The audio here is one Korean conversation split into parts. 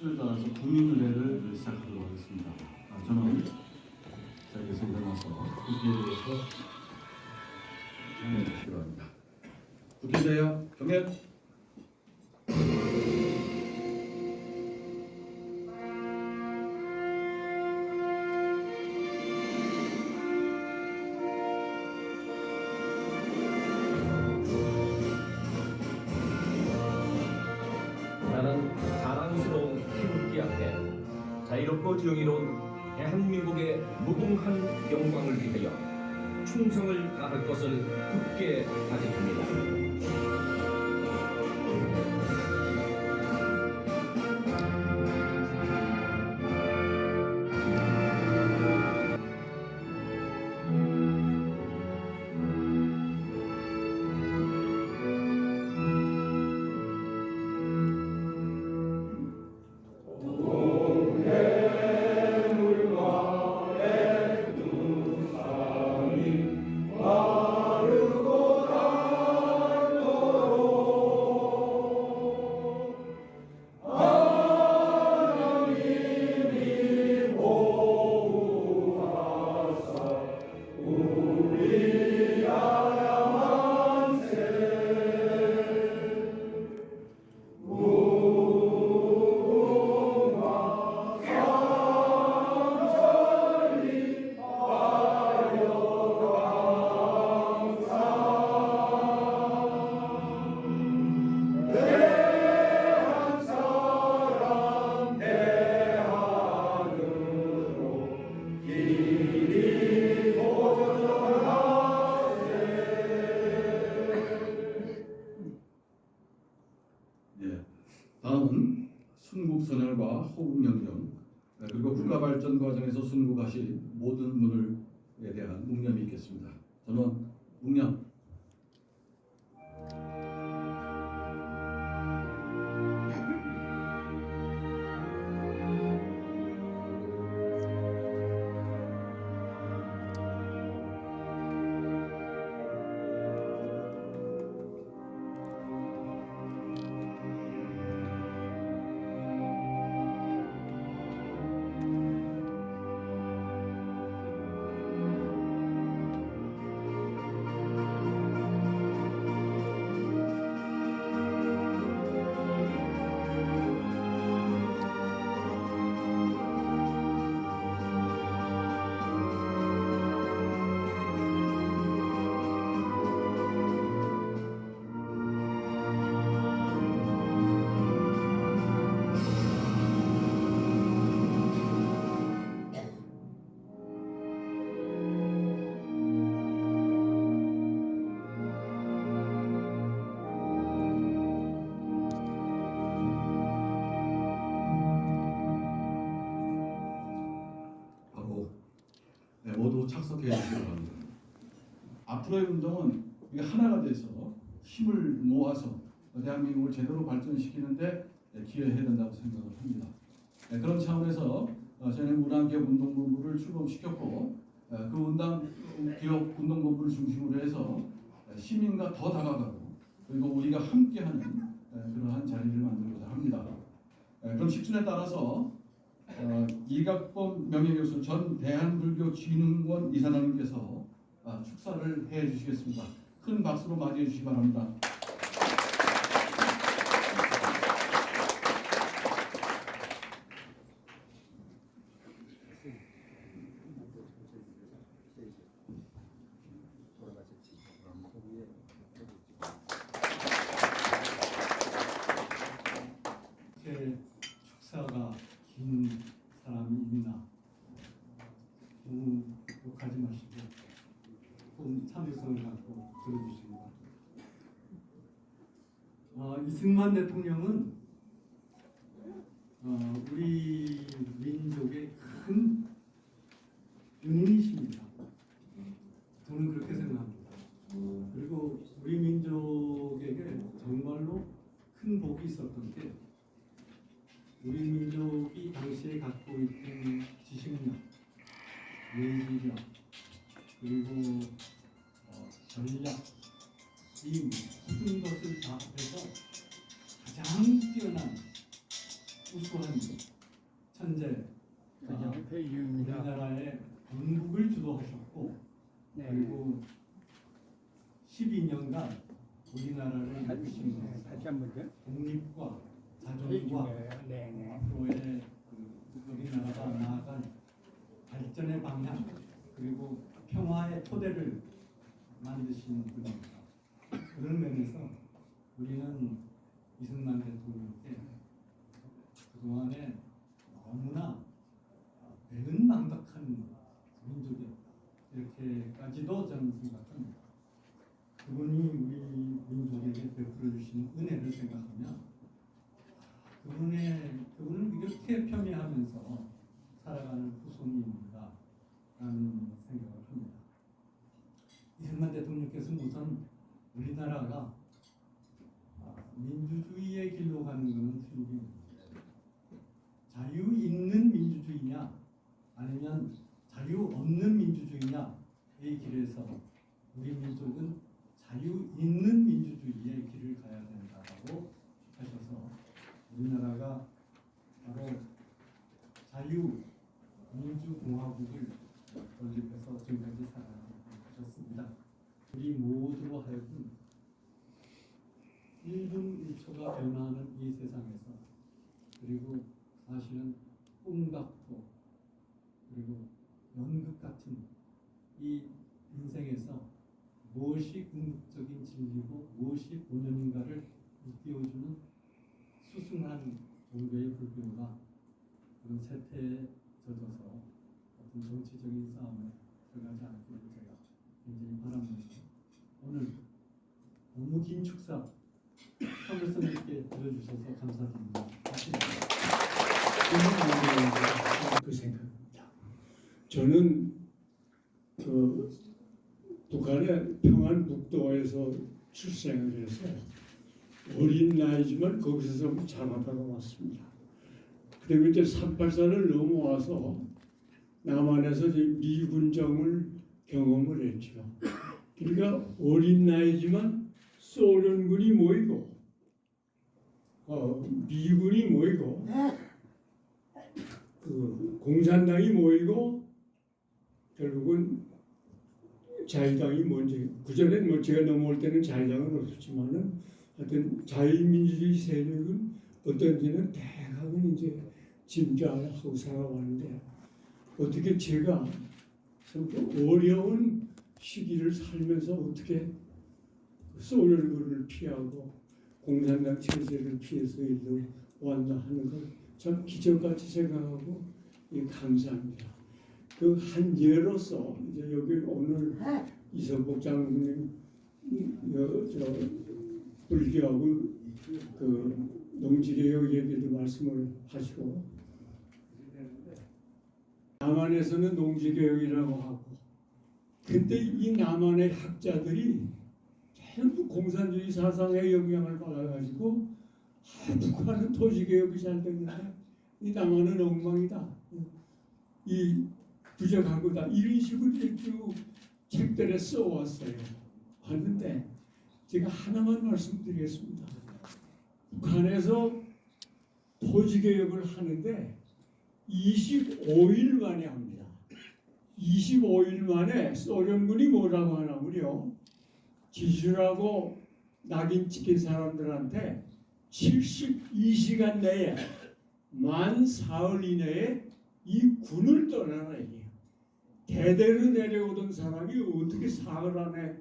시초에 따라서 국민의례를 시작하도록 하겠습니다. 저는 자리에서 일어나서 국회에 대해서 경례해 주시기 바랍니다. 국회대여 경례. 나는 자랑스러운 태극기 앞에 자유롭고 정의로운 대한민국의 무궁한 영광을 위하여 충성을 다할 것을 굳게 다짐합니다. 다음은 순국선열과 호국영경 그리고 국가발전 과정에서 순국하신 모든 분들에 대한 묵념이 있겠습니다. 전원 묵념. 앞으로의 운동은 이게 하나가 돼서 힘을 모아서 대한민국을 제대로 발전시키는데 기여해야 된다고 생각을 합니다. 그런 차원에서 저희는 문화기업운동본부를 출범시켰고 그 기업운동본부를 중심으로 해서 시민과 더 다가가고 그리고 우리가 함께하는 그러한 자리를 만들고자 합니다. 그럼 10준에 따라서 이각범 명예교수 전 대한불교진흥원 이사장님께서 축사를 해주시겠습니다. 큰 박수로 맞이해 주시기 바랍니다. 제 축사가 긴 사람이 있나 너무 욕하지 마시고 좀 참을성을 갖고 들어주시기 바랍니다. 이승만 대통령은 우리 민족의 큰 은인이십니다. 저는 그렇게 생각합니다. 그리고 우리 민족에게 정말로 큰 복이 있었던 게 우리 민족이 당시에 갖고 있던 지식력, 예지력, 그리고 전략, 이 모든 것을 다 합해서 가장 뛰어난 우수한 천재, 우리나라의 건국을 주도하셨고 그리고 12년간 우리나라를 이끄신 독립과 자존과 앞으로의 우리나라가 나아갈 발전의 방향 그리고 평화의 토대를 만드신 분입니다. 그런 면에서 우리는 이승만 대통령께 그동안에 너무나 배은망덕한 민족이었다. 이렇게까지도 저는 생각합니다. 그분이 우리 민족에게 베풀어 주신 은혜를 생각하면 그분을 이렇게 폄훼하면서 살아가는 후손입니다. 라는 생각을 합니다. 이승만 대통령께서는 우선 우리나라가 민주주의의 길로 가는 것은 틀림이 자유 있는 민주주의냐 아니면 자유 없는 민주주의냐의 길에서 우리 민족은 자유 있는 민주주의의 길을 가야 된다고 하셔서 우리나라가 바로 자유민주공화국을 건립해서 지금까지 살아가셨습니다. 우리 모두로 하여금 1분 1초가 변화하는 이 세상에서 그리고 사실은 꿈 같고 그리고 연극 같은 이 인생에서 무엇이 궁극적인 진리고 무엇이 본연인가를 일깨워주는 수승한 종교의 불교가 그런 세태에 젖어서 어떤 정치적인 싸움에 들어가지 않기를 제가 굉장히 바라면서 오늘 너무 긴 축사 참을성 있게 들어주셔서 감사드립니다. 그 생각입니다. 저는 그 북한의 평안북도에서 출생을 해서 어린 나이지만 거기서 자라다가 왔습니다. 그리고 이제 384를 넘어와서 남한에서 이제 미군정을 경험을 했죠. 그러니까 어린 나이지만 소련군이 모이고 미군이 모이고 그 공산당이 모이고 결국은 자유당이 먼저 그전에 뭐 제가 넘어올 때는 자유당은 없었지만은 하여튼 자유민주주의 세력은 어떤지는 대강은 이제 짐작을 하고 살아왔는데 어떻게 제가 참 어려운 시기를 살면서 어떻게 소련군을 피하고 공산당 체제를 피해서 일로 왔나 하는 걸 참 기적같이 생각하고 감사합니다. 그 한 예로서 이제 여기 오늘 이선복 장군님 불교하고 그 농지개혁 얘기도 말씀을 하시고 남한에서는 농지개혁이라고 하고 근데 이 남한의 학자들이 전부 공산주의 사상의 영향을 받아가지고 북한은 토지개혁이 잘 됐는데 이 남한은 엉망이다. 이 부족하고다. 이런 식으로 쭉 책들에 써왔어요. 하는데 제가 하나만 말씀드리겠습니다. 북한에서 토지개혁을 하는데 25일 만에 합니다. 25일 만에 소련군이 뭐라고 하냐면요. 지주라고 낙인 찍힌 사람들한테 72시간 내에 만 사흘 이내에 이 군을 떠나라 얘기해요. 대대로 내려오던 사람이 어떻게 사흘 안에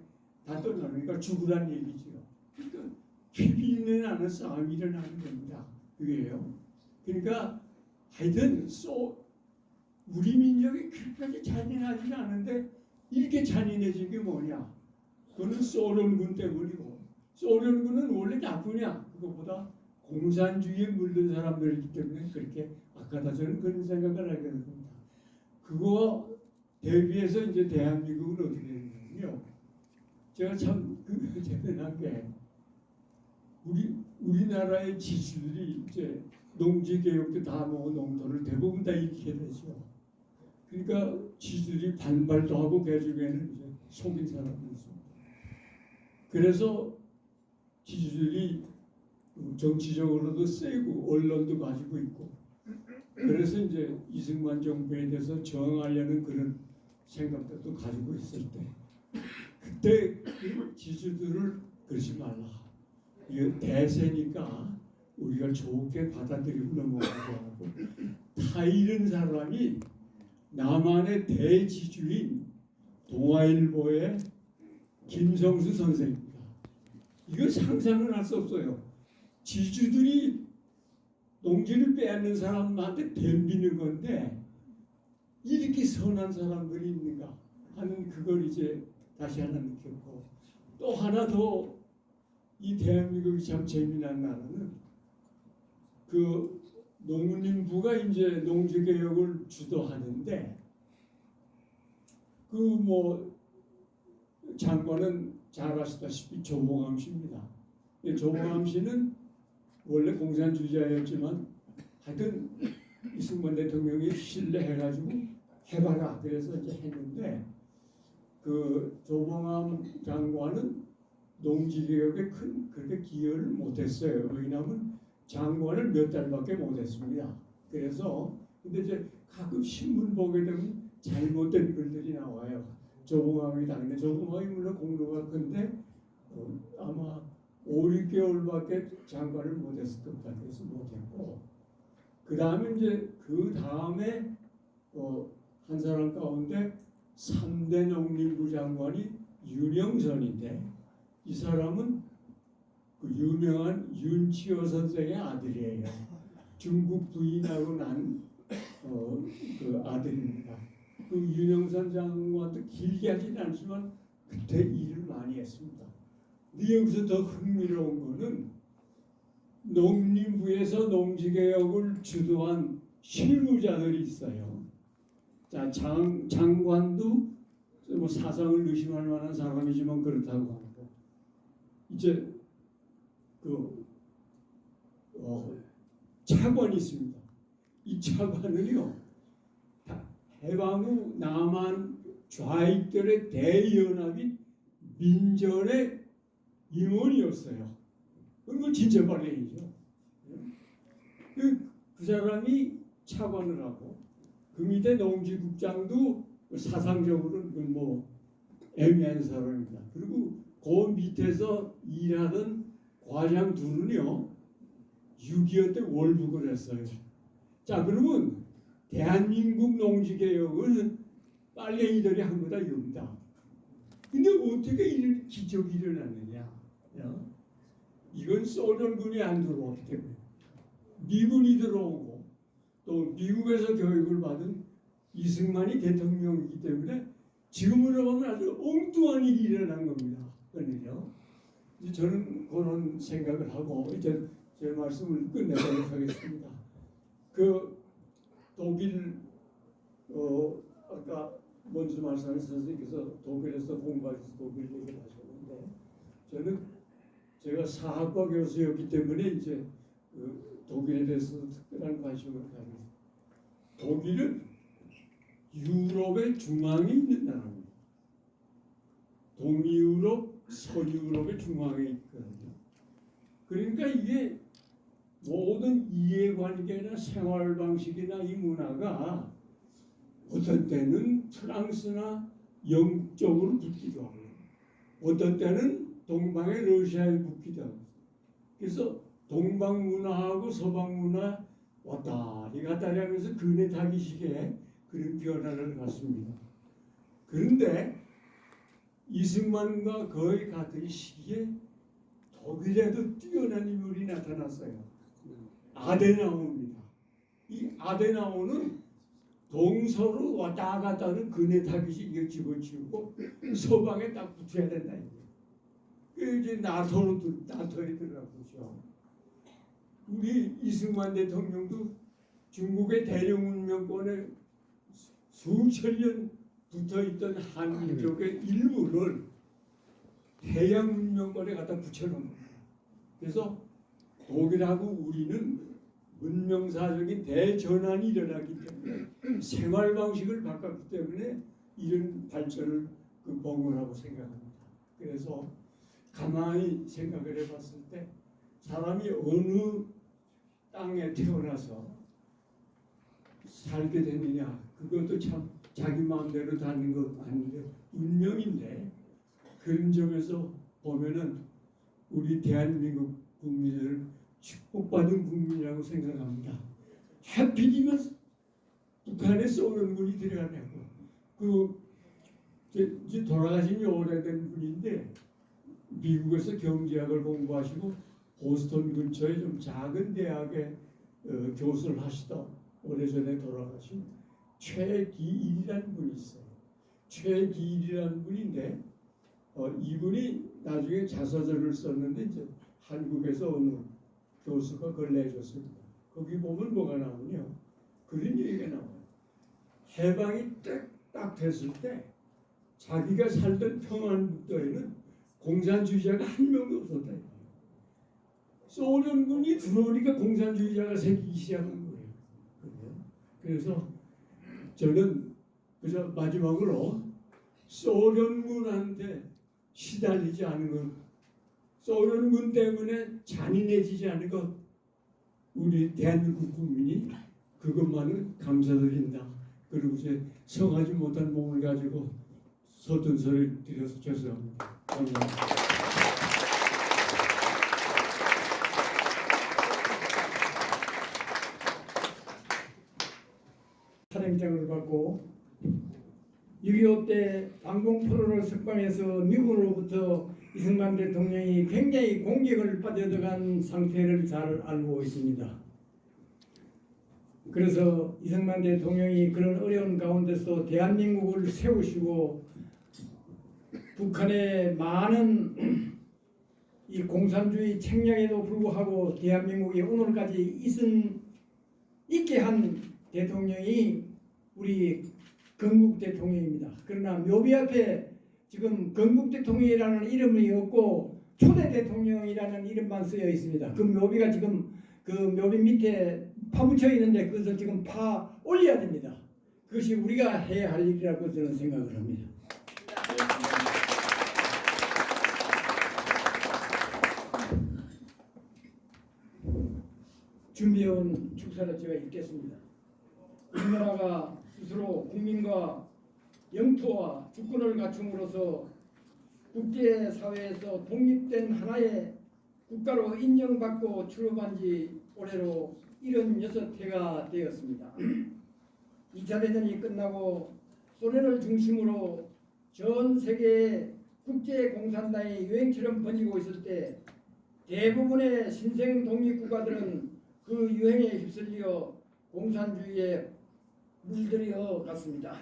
다 떠나니까 죽으란 얘기죠. 그러니까 피비 나는 싸움이 일어나는 겁니다. 그게요. 그러니까 하여튼 우리 민족이 그렇게 잔인하지는 않은데 이렇게 잔인해진 게 뭐냐? 그거는 소련군 때문이고 소련군은 원래 나쁘냐? 그것보다 공산주의에 물든 사람들이기 때문에 그렇게 악하다. 저는 그런 생각을 하게 됩니다. 그거 대비해서 이제 대한민국은 어떻게 되냐면요. 제가 참 재미난 게 우리나라의 지주들이 이제 농지개혁도 다 뭐 농토를 대부분 다 잃게 되죠. 그러니까 지주들이 반발도 하고 개중에는 이제 속인 사람이 있습니다. 그래서 지주들이 정치적으로도 세고 언론도 가지고 있고 그래서 이제 이승만 정부에 대해서 저항하려는 그런 생각들도 가지고 있을 때 그때 그 지주들을 그러지 말라. 이건 대세니까 우리가 좋게 받아들이고 넘어가고 하고 다 잃은 사람이 남한의 대지주인 동아일보의 김성수 선생입니다. 이거 상상을 할 수 없어요. 지주들이 농지를 빼앗는 사람한테 덤비는 건데 이렇게 선한 사람들이 있는가 하는 그걸 이제 다시 하나 느꼈고 또 하나 더 이 대한민국이 참 재미난 나라는 그 농림부가 이제 농지개혁을 주도하는데 그 뭐 장관은 잘 아시다시피 조봉암 씨입니다. 조봉암 씨는 원래 공산주의자였지만 하여튼 이승만 대통령이 신뢰해가지고 해봐라 그래서 이제 했는데 그 조봉암 장관은 농지개혁에 그렇게 기여를 못했어요. 왜냐하면 장관을 몇 달밖에 못했습니다. 그래서 근데 이제 가끔 신문 보게 되면 잘못된 글들이 나와요. 조봉암이 당연히 조봉암이 물론 공로가 큰데 아마 5, 6개월밖에 장관을 못했을 것 같아서 못했고 그 다음에 이제 그 다음에 한 사람 가운데 3대 농림부 장관이 윤영선인데 이 사람은 그 유명한 윤치호 선생의 아들이에요. 중국 부인하고 난 그 아들입니다. 그 윤영선 장관도 길게 하진 않지만 그때 일을 많이 했습니다. 근데 여기서 더 흥미로운 거는 농림부에서 농지개혁을 주도한 실무자들이 있어요. 자, 장관도 뭐 사상을 의심할 만한 사람이지만 그렇다고 하고 이제 그 차관이 있습니다. 이 차관은요 해방 후 남한 좌익들의 대연합인 민전의 임원이었어요. 그건 진짜 발행이죠. 그 사람이 차관을 하고 그 밑에 농지국장도 사상적으로는 뭐 애매한 사람입니다. 그리고 그 밑에서 일하던 과장 둘은요 6.25 때 월북을 했어요. 자 그러면 대한민국 농지개혁을 빨갱이들이 한 거다 이겁니다. 근데 어떻게 이런 기적이 일어났느냐? 이건 소련군이 안 들어오기 때문에 미군이 들어오고 또 미국에서 교육을 받은 이승만이 대통령이기 때문에 지금으로 보면 아주 엉뚱한 일이 일어난 겁니다. 그런데요. 저는 그런 생각을 하고 이제 제 말씀을 끝내도록 하겠습니다. 그 독일 아까 먼저 말씀하신 선생님께서 독일에서 공부하셔서 독일 얘기를 하셨는데 저는 제가 사학과 교수였기 때문에 이제 독일에 대해서 특별한 관심을 가지고 독일은 유럽의 중앙에 있는 나라입니다. 동유럽, 서유럽의 중앙에 있거든요. 그러니까 이게 모든 이해관계나 생활 방식이나 이 문화가 어떤 때는 프랑스나 영국 쪽으로 붙기도 하고 어떤 때는 동방의 러시아에 붙기도 하고 그래서 동방 문화하고 서방 문화 왔다리 갔다리 하면서 근해 타기식의 그런 변화를 갖습니다. 그런데 이승만과 거의 같은 시기에 독일에도 뛰어난 인물이 나타났어요. 아데나우입니다. 이 아데나우는 동서로 왔다 갔다 하는 근해 타기식을 집어치우고 서방에 딱 붙어야 된다. 그 이제 나토에 들어가죠. 우리 이승만 대통령도 중국의 대륙문명권에 수천 년 붙어있던 한민족의 일부를 해양문명권에 갖다 붙여놓은 겁니다. 그래서 독일하고 우리는 문명사적인 대전환이 일어났기 때문에 생활 방식을 바꿨기 때문에 이런 발전을 본 거라고 생각합니다. 그래서 가만히 생각을 해봤을 때 사람이 어느 땅에 태어나서 살게 되느냐 그것도 참 자기 마음대로 다는 것 아닌데 운명인데 그런 점에서 보면은 우리 대한민국 국민을 축복받은 국민이라고 생각합니다. 하필이면 북한에 쏘는군이 들어가냐고 이제 돌아가신 지 오래된 분인데 미국에서 경제학을 공부하시고 보스턴 근처에 좀 작은 대학에 교수를 하시다 오래전에 돌아가신 최기일이라는 분이 있어요. 최기일이라는 분인데 이분이 나중에 자서전을 썼는데 이제 한국에서 어느 교수가 그걸 내줬습니다. 거기 보면 뭐가 나오냐 그런 얘기가 나와요. 해방이 딱 됐을 때 자기가 살던 평안북도에는 공산주의자가 한 명도 없었다. 소련군이 들어오니까 공산주의자가 생기기 시작한 거예요. 그래서 저는 그저 마지막으로 소련군한테 시달리지 않은 것, 소련군 때문에 잔인해지지 않은 것, 우리 대한민국 국민이 그것만은 감사드린다. 그리고 제 성하지 못한 몸을 가지고 서툰 소리를 드려서 죄송합니다. 감사합니다. 사령장을 받고 6.25 때 방공 프로를 석방해서 미국으로부터 이승만 대통령이 굉장히 공격을 받아들어간 상태를 잘 알고 있습니다. 그래서 이승만 대통령이 그런 어려운 가운데서 대한민국을 세우시고 북한의 많은 이 공산주의 책략에도 불구하고 대한민국이 오늘까지 있게 한 대통령이 우리 건국 대통령입니다. 그러나 묘비 앞에 지금 건국 대통령이라는 이름이 없고 초대 대통령이라는 이름만 쓰여 있습니다. 그 묘비가 지금 그 묘비 밑에 파묻혀 있는데 그것을 지금 파 올려야 됩니다. 그것이 우리가 해야 할 일이라고 저는 생각을 합니다. 준비해온 축사를 제가 읽겠습니다. 우리나라가 스스로 국민과 영토와 주권을 갖춤으로써 국제사회에서 독립된 하나의 국가로 인정받고 출범한 지 올해로 76회가 되었습니다. 2차 대전이 끝나고 소련을 중심으로 전 세계의 국제공산당이 유행처럼 번지고 있을 때 대부분의 신생 독립국가들은 그 유행에 휩쓸려 공산주의에 물들여 갔습니다.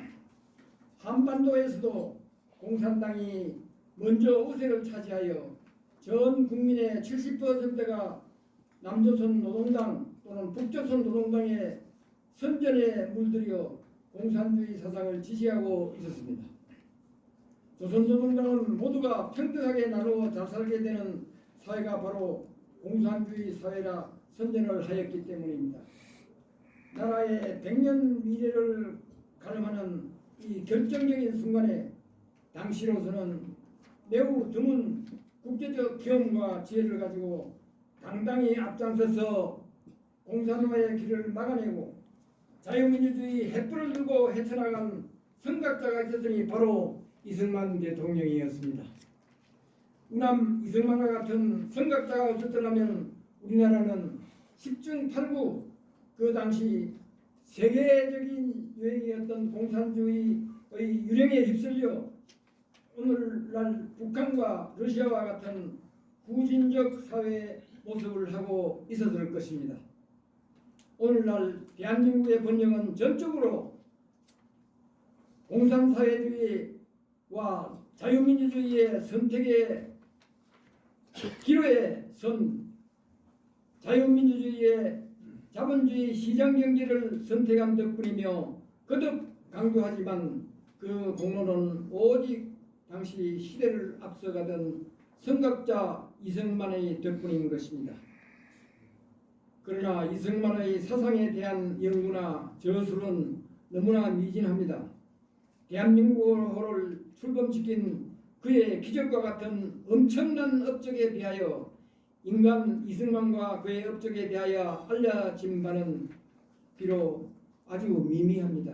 한반도에서도 공산당이 먼저 우세를 차지하여 전 국민의 70%가 남조선 노동당 또는 북조선 노동당의 선전에 물들여 공산주의 사상을 지지하고 있었습니다. 조선노동당은 모두가 평등하게 나누어 잘 살게 되는 사회가 바로 공산주의 사회라 선전을 하였기 때문입니다. 나라의 100년 미래를 가늠하는 이 결정적인 순간에 당시로서는 매우 드문 국제적 경험과 지혜를 가지고 당당히 앞장서서 공산화의 길을 막아내고 자유민주주의 횃불을 들고 헤쳐나간 선각자가 있었으니 바로 이승만 대통령이었습니다. 우남 이승만과 같은 선각자가 없었더라면 우리나라는 10중 8구 그 당시 세계적인 유행이었던 공산주의의 유령에 휩쓸려 오늘날 북한과 러시아와 같은 후진적 사회 모습을 하고 있었을 것입니다. 오늘날 대한민국의 번영은 전적으로 공산사회주의와 자유민주주의의 선택의 기로에 선 자유민주주의의 자본주의 시장경제를 선택한 덕분이며 거듭 강조하지만 그 공로는 오직 당시 시대를 앞서가던 선각자 이승만의 덕분인 것입니다. 그러나 이승만의 사상에 대한 연구나 저술은 너무나 미진합니다. 대한민국을 출범시킨 그의 기적과 같은 엄청난 업적에 비하여 인간 이승만과 그의 업적에 대하여 알려진 바는 비록 아주 미미합니다.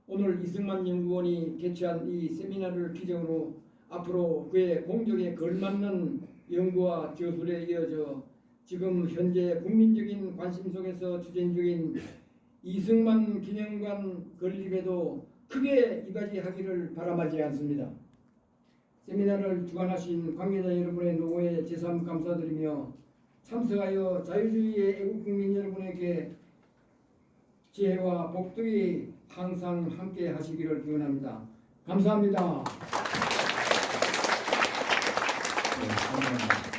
오늘 이승만 연구원이 개최한 이 세미나를 기점으로 앞으로 그의 공적에 걸맞는 연구와 저술에 이어져 지금 현재 국민적인 관심 속에서 추진 중인 이승만 기념관 건립에도 크게 이바지하기를 바람하지 않습니다. 세미나를 주관하신 관계자 여러분의 노고에 제삼 감사드리며 참석하여 자유주의의 애국국민 여러분에게 지혜와 복덕이 항상 함께 하시기를 기원합니다. 감사합니다. 네, 감사합니다.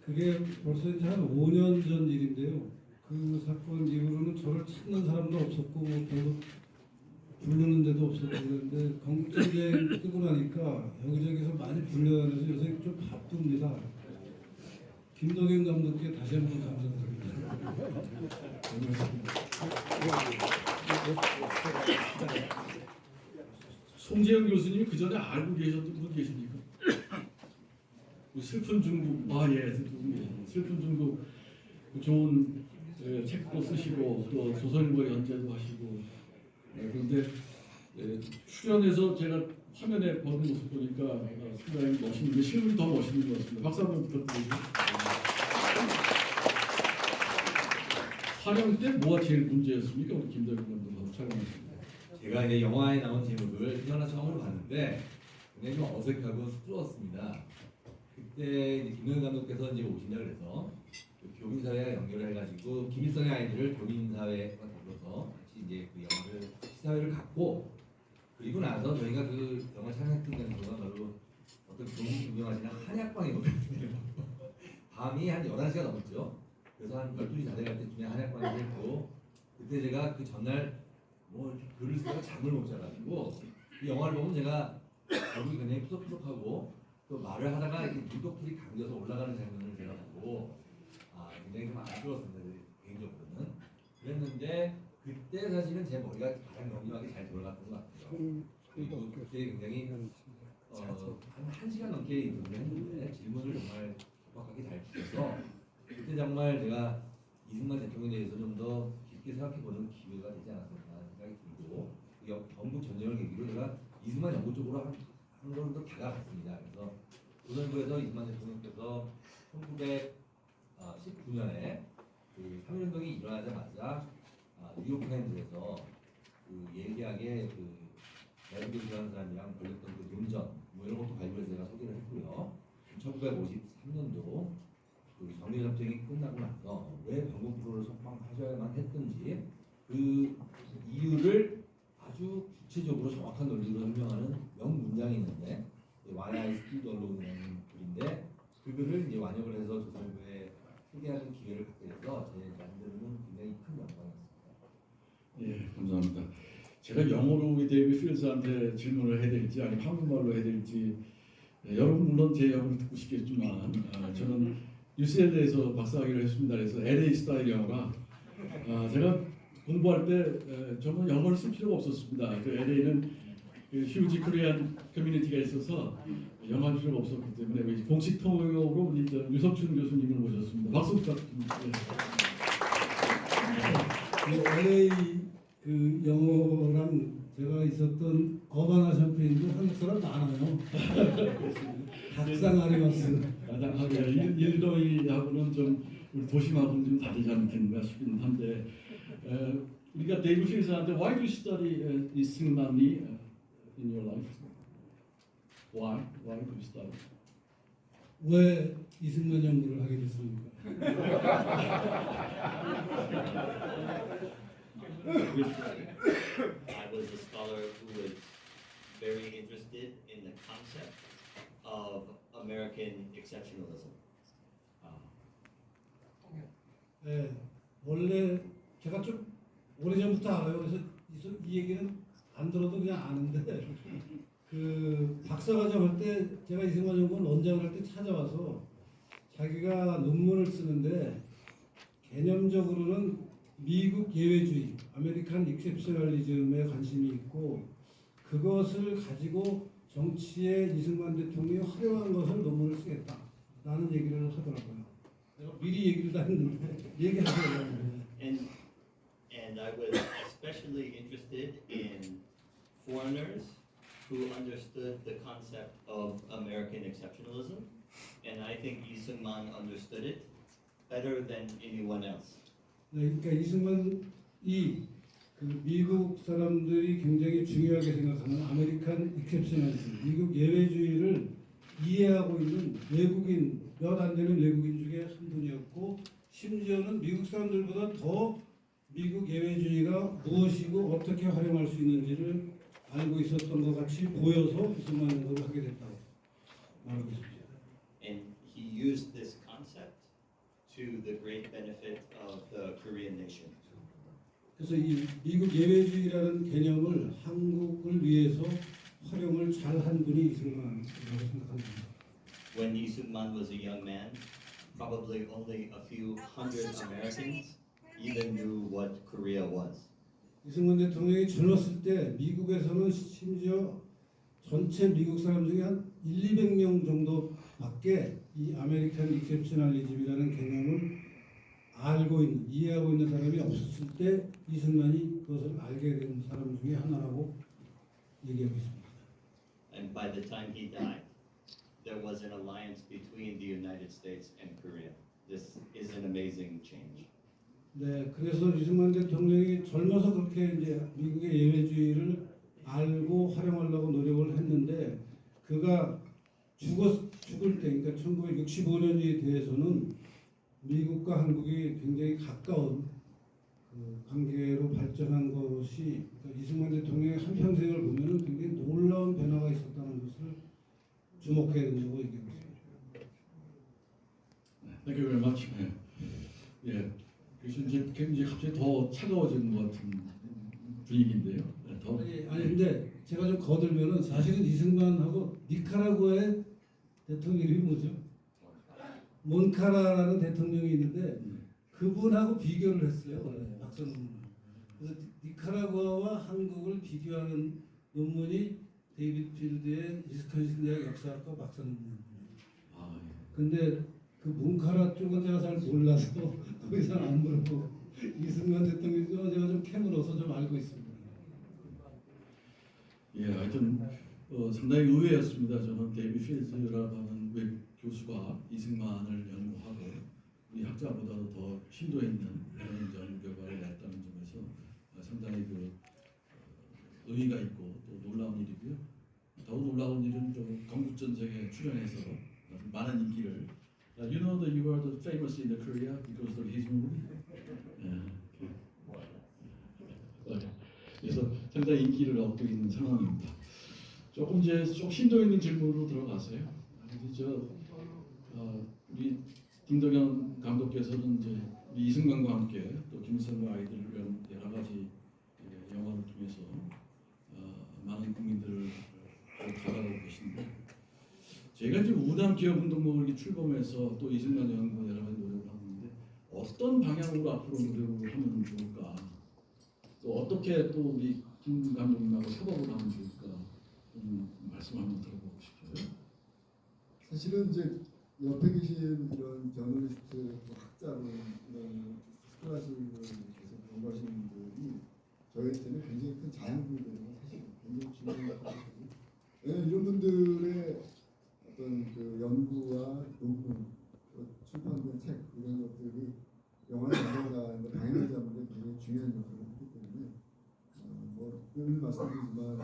그게 벌써 이제 한 5년 전 일인데요. 그 사건 이후로는 저를 찾는 사람도 없었고 뭐 별로 부르는 데도 없었고 그런데 건국전쟁 뜨고 나니까 여기저기서 많이 불려서 요새 좀 바쁩니다. 김동현 감독께 다시 한번 감사드립니다. 송재영 교수님이 그 전에 알고 계셨던 분 계십니까? 슬픈 중국, 예, 슬픈 중국 좋은 책도 쓰시고 또 조선일보 연재도 하시고 그런데 출연해서 제가 화면에 보는 모습 보니까 상당히 멋있는데 실물이 더 멋있는 것 같습니다. 박수 한번 부탁드리고. 촬영 때 뭐가 제일 문제였습니까? 우리 김대중 감독하고 촬영했습니다. 제가 이제 영화에 나온 제목을 태어나 처음으로 봤는데 굉장히 좀 어색하고 쑥스러웠습니다. 그때 이제 김동현 감독께서 이제 오신다 그래서 그 교민사회와 연결을 해가지고 김일성의 아이들을 교민사회와 더불어서 같이 이제 그 영화를 시사회를 갖고 그리고 나서 저희가 그 영화 촬영했던 장소가 바로 어떤 유명하시는 한약방이거든요. 밤이 한 11시가 넘었죠. 그래서 한 12시 다 돼갈 때쯤에 한약방에서 했고 그때 제가 그 전날 뭐 이렇게 글을 쓰다가 잠을 못 자가지고 이 영화를 보면 제가 얼굴이 굉장히 푸석푸석하고 또 말을 하다가 이렇게 눈꺼풀이 감겨서 올라가는 장면을 제가 보고 굉장히 좀 안쓰러웠습니다. 개인적으로는. 그랬는데 그때 사실은 제 머리가 가장 명료하게 잘 돌아갔던 것 같아요. 그리고 그때 굉장히 한 1시간 넘게 인터뷰를 했는데 질문을 정말 정확하게 잘 주셔서 그때 정말 제가 이승만 대통령에 대해서 좀 더 깊게 생각해보는 기회가 되지 않았을까 생각이 들고 경북 전쟁을 계기로 제가 이승만 정부 쪽으로 한 걸음 더 다가갔습니다. 그래서 조선일보에서 이승만 대통령께서 1919년에 그 3.1운동이 일어나자마자 뉴욕타임즈에서 그 예리하게 그 내부를 좋아하는 사람이랑 벌였던 그 논전 뭐 이런 것도 발표해서 제가 소개를 했고요. 1953년도 그 정일전쟁이 끝나고 나서 왜 광복부를 석방하셔야만 했던지 그 이유를 아주 구체적으로 정확한 논리로 설명하는 명문장이 있는데 Why I Stood Alone이라는 글인데 그 글을 이제 완역을 해서 조선일보에 소개하는 기회를 갖게 돼서 제 나름대로는 굉장히 큰 영광이었습니다. 예, 감사합니다. 제가 영어로 우리 데이비 필스한테 질문을 해야 될지 아니면 한국말로 해야 될지 여러분 물론 제 영어를 듣고 싶겠지만 저는 UCLA에서 박사학위를 했습니다. 그래서 LA 스타일 영어가 제가 공부할 때 저는 영어를 쓸 필요가 없었습니다. 그 LA는 그 휴지 코리안 커뮤니티가 있어서 영어 할 필요가 없었기 때문에 공식 통역으로 우리 유석춘 교수님을 모셨습니다. 박수 부탁드립니다. LA 그 영어랑 제가 있었던 거바나 샴페인도 한국 사람 많아요. 닭상 아리마스. 일더이하고는 좀 우리 도심하고는 좀 다르지 않겠는가 싶긴 한데 우리가 데이브 필스한테 Why do you study 이승만이 in your life? Why? Why do you study? 왜 이승만 연구를 하게 됐습니까? I was a scholar who was very interested in the concept of American exceptionalism. 네, 원래 제가 좀 오래전부터 알아요. 그래서 이 얘기는 안 들어도 그냥 아는데 그 박사과정 할 때 제가 이승만 연구원 원장을 할 때 찾아와서 자기가 논문을 쓰는데 개념적으로는 미국 예외주의, 아메리칸 익셉셔널리즘에 관심이 있고 그것을 가지고 정치에 이승만 대통령이 활용한 것을 논문을 쓰겠다라는 얘기를 하더라고요. 내가 미리 얘기를 다 했는데 얘기하더라고요. And I was especially interested in foreigners who understood the concept of American exceptionalism, and I think Lee Seung-man understood it better than anyone else. 네, 그러니까 이승만이 그 미국 사람들이 굉장히 중요하게 생각하는 아메리칸 익셉셔널리즘, 미국 예외주의를 이해하고 있는 외국인, 몇 안 되는 외국인 중에 한 분이었고 심지어는 미국 사람들보다 더 미국 예외주의가 무엇이고 어떻게 활용할 수 있는지를 알고 있었던 것 같이 보여서 이승만 연구를 하게 됐다고 말하고 있습니다. And he used this concept to the great benefit of the Korean nation. 그래서 이 미국 예외주의라는 개념을 한국을 위해서 활용을 잘한 분이 이승만이라고 생각합니다. When Lee Seung-man was a young man, probably only a few hundred Americans even knew what Korea was. 이승만 대통령이 젊었을 때 미국에서는 심지어 전체 미국 사람 중에 한 200명 정도밖에 이 아메리칸 익셉셔널리즘이라는 개념을 알고 있는, 이해하고 있는 사람이 없었을 때 이승만이 그것을 알게 된 사람 중에 하나라고 얘기하고 있습니다. And by the time he died, there was an alliance between the United States and Korea. This is an amazing change. 네, 그래서 이승만 대통령이 젊어서 그렇게 이제 미국의 예외주의를 알고 활용하려고 노력을 했는데 그가 죽을 때, 그러니까 1965년이 돼서는 미국과 한국이 굉장히 가까운 그 관계로 발전한 것이 그러니까 이승만 대통령의 한평생을 보면은 굉장히 놀라운 변화가 있었다는 것을 주목해야 된다고 얘기하고 있습니다. Thank you very much. 예. 그래서 이제 굉장히 갑자기 더 차가워지는 것 같은 분위기인데요. 네, 더 아니 근데 제가 좀 거들면은 사실은 이승만하고 니카라구아의 대통령 이름이 뭐죠? 몬카라라는 대통령이 있는데 그분하고 비교를 했어요. 박사논문. 그래서 니카라구아와 한국을 비교하는 논문이 데이비드 필드의 위스콘신 대학 역사학과 박사 논문입니다. 아, 예. 근데 그 몬카라 쪽은 제가 잘 몰라서 더 이상 안 물어보고 이승만 대통령 쪽 제가 좀 캐물어서 좀 알고 있습니다. 예, 하여튼 상당히 의외였습니다. 저는 데이비드 필드라고 하는 외 교수가 이승만을 연구하고 우리 학자보다도 더 심도 있는 그런 연구 결과를 냈다는 점에서 상당히 의의가 있고 또 놀라운 일이고요. 더욱 놀라운 일은 좀 건국 전쟁에 출연해서 많은 인기를 You know that you are the famous in the Korea because of his movie. 그래서 상당히 인기를 얻고 있는 상황입니다. 조금 이제 좀 심도 있는 질문으로 들어가세요. 우리 김덕현 감독께서는 이제 우리 이승만과 함께 또 김일성과 아이들을 위한 여러 가지 영화를 통해서 많은 국민들을 다가가고 계신데 제가 이제 우남 기업운동을 출범해서 또 이승만 연구 여러 가지 노력을 하는데 어떤 방향으로 앞으로 노력을 하면 좋을까? 또 어떻게 또 우리 김 감독님하고 협업을 하면 좋을까? 말씀 한번 들어보고 싶어요. 사실은 이제 옆에 계신 이런 저널리스트, 학자분, 이런 스콜라식을 계속 공부하시는 분들이 저희한테는 굉장히 큰 자양분들이고 사실 굉장히 중요한 것이고 왜냐하면 이런 분들의 어떤 그 연구와 논문, 출판된 책 이런 것들이 영화를 만들어가는 거 당연하지 않는데 굉장히 중요한 역할을 했기 때문에 늘 말씀드리지만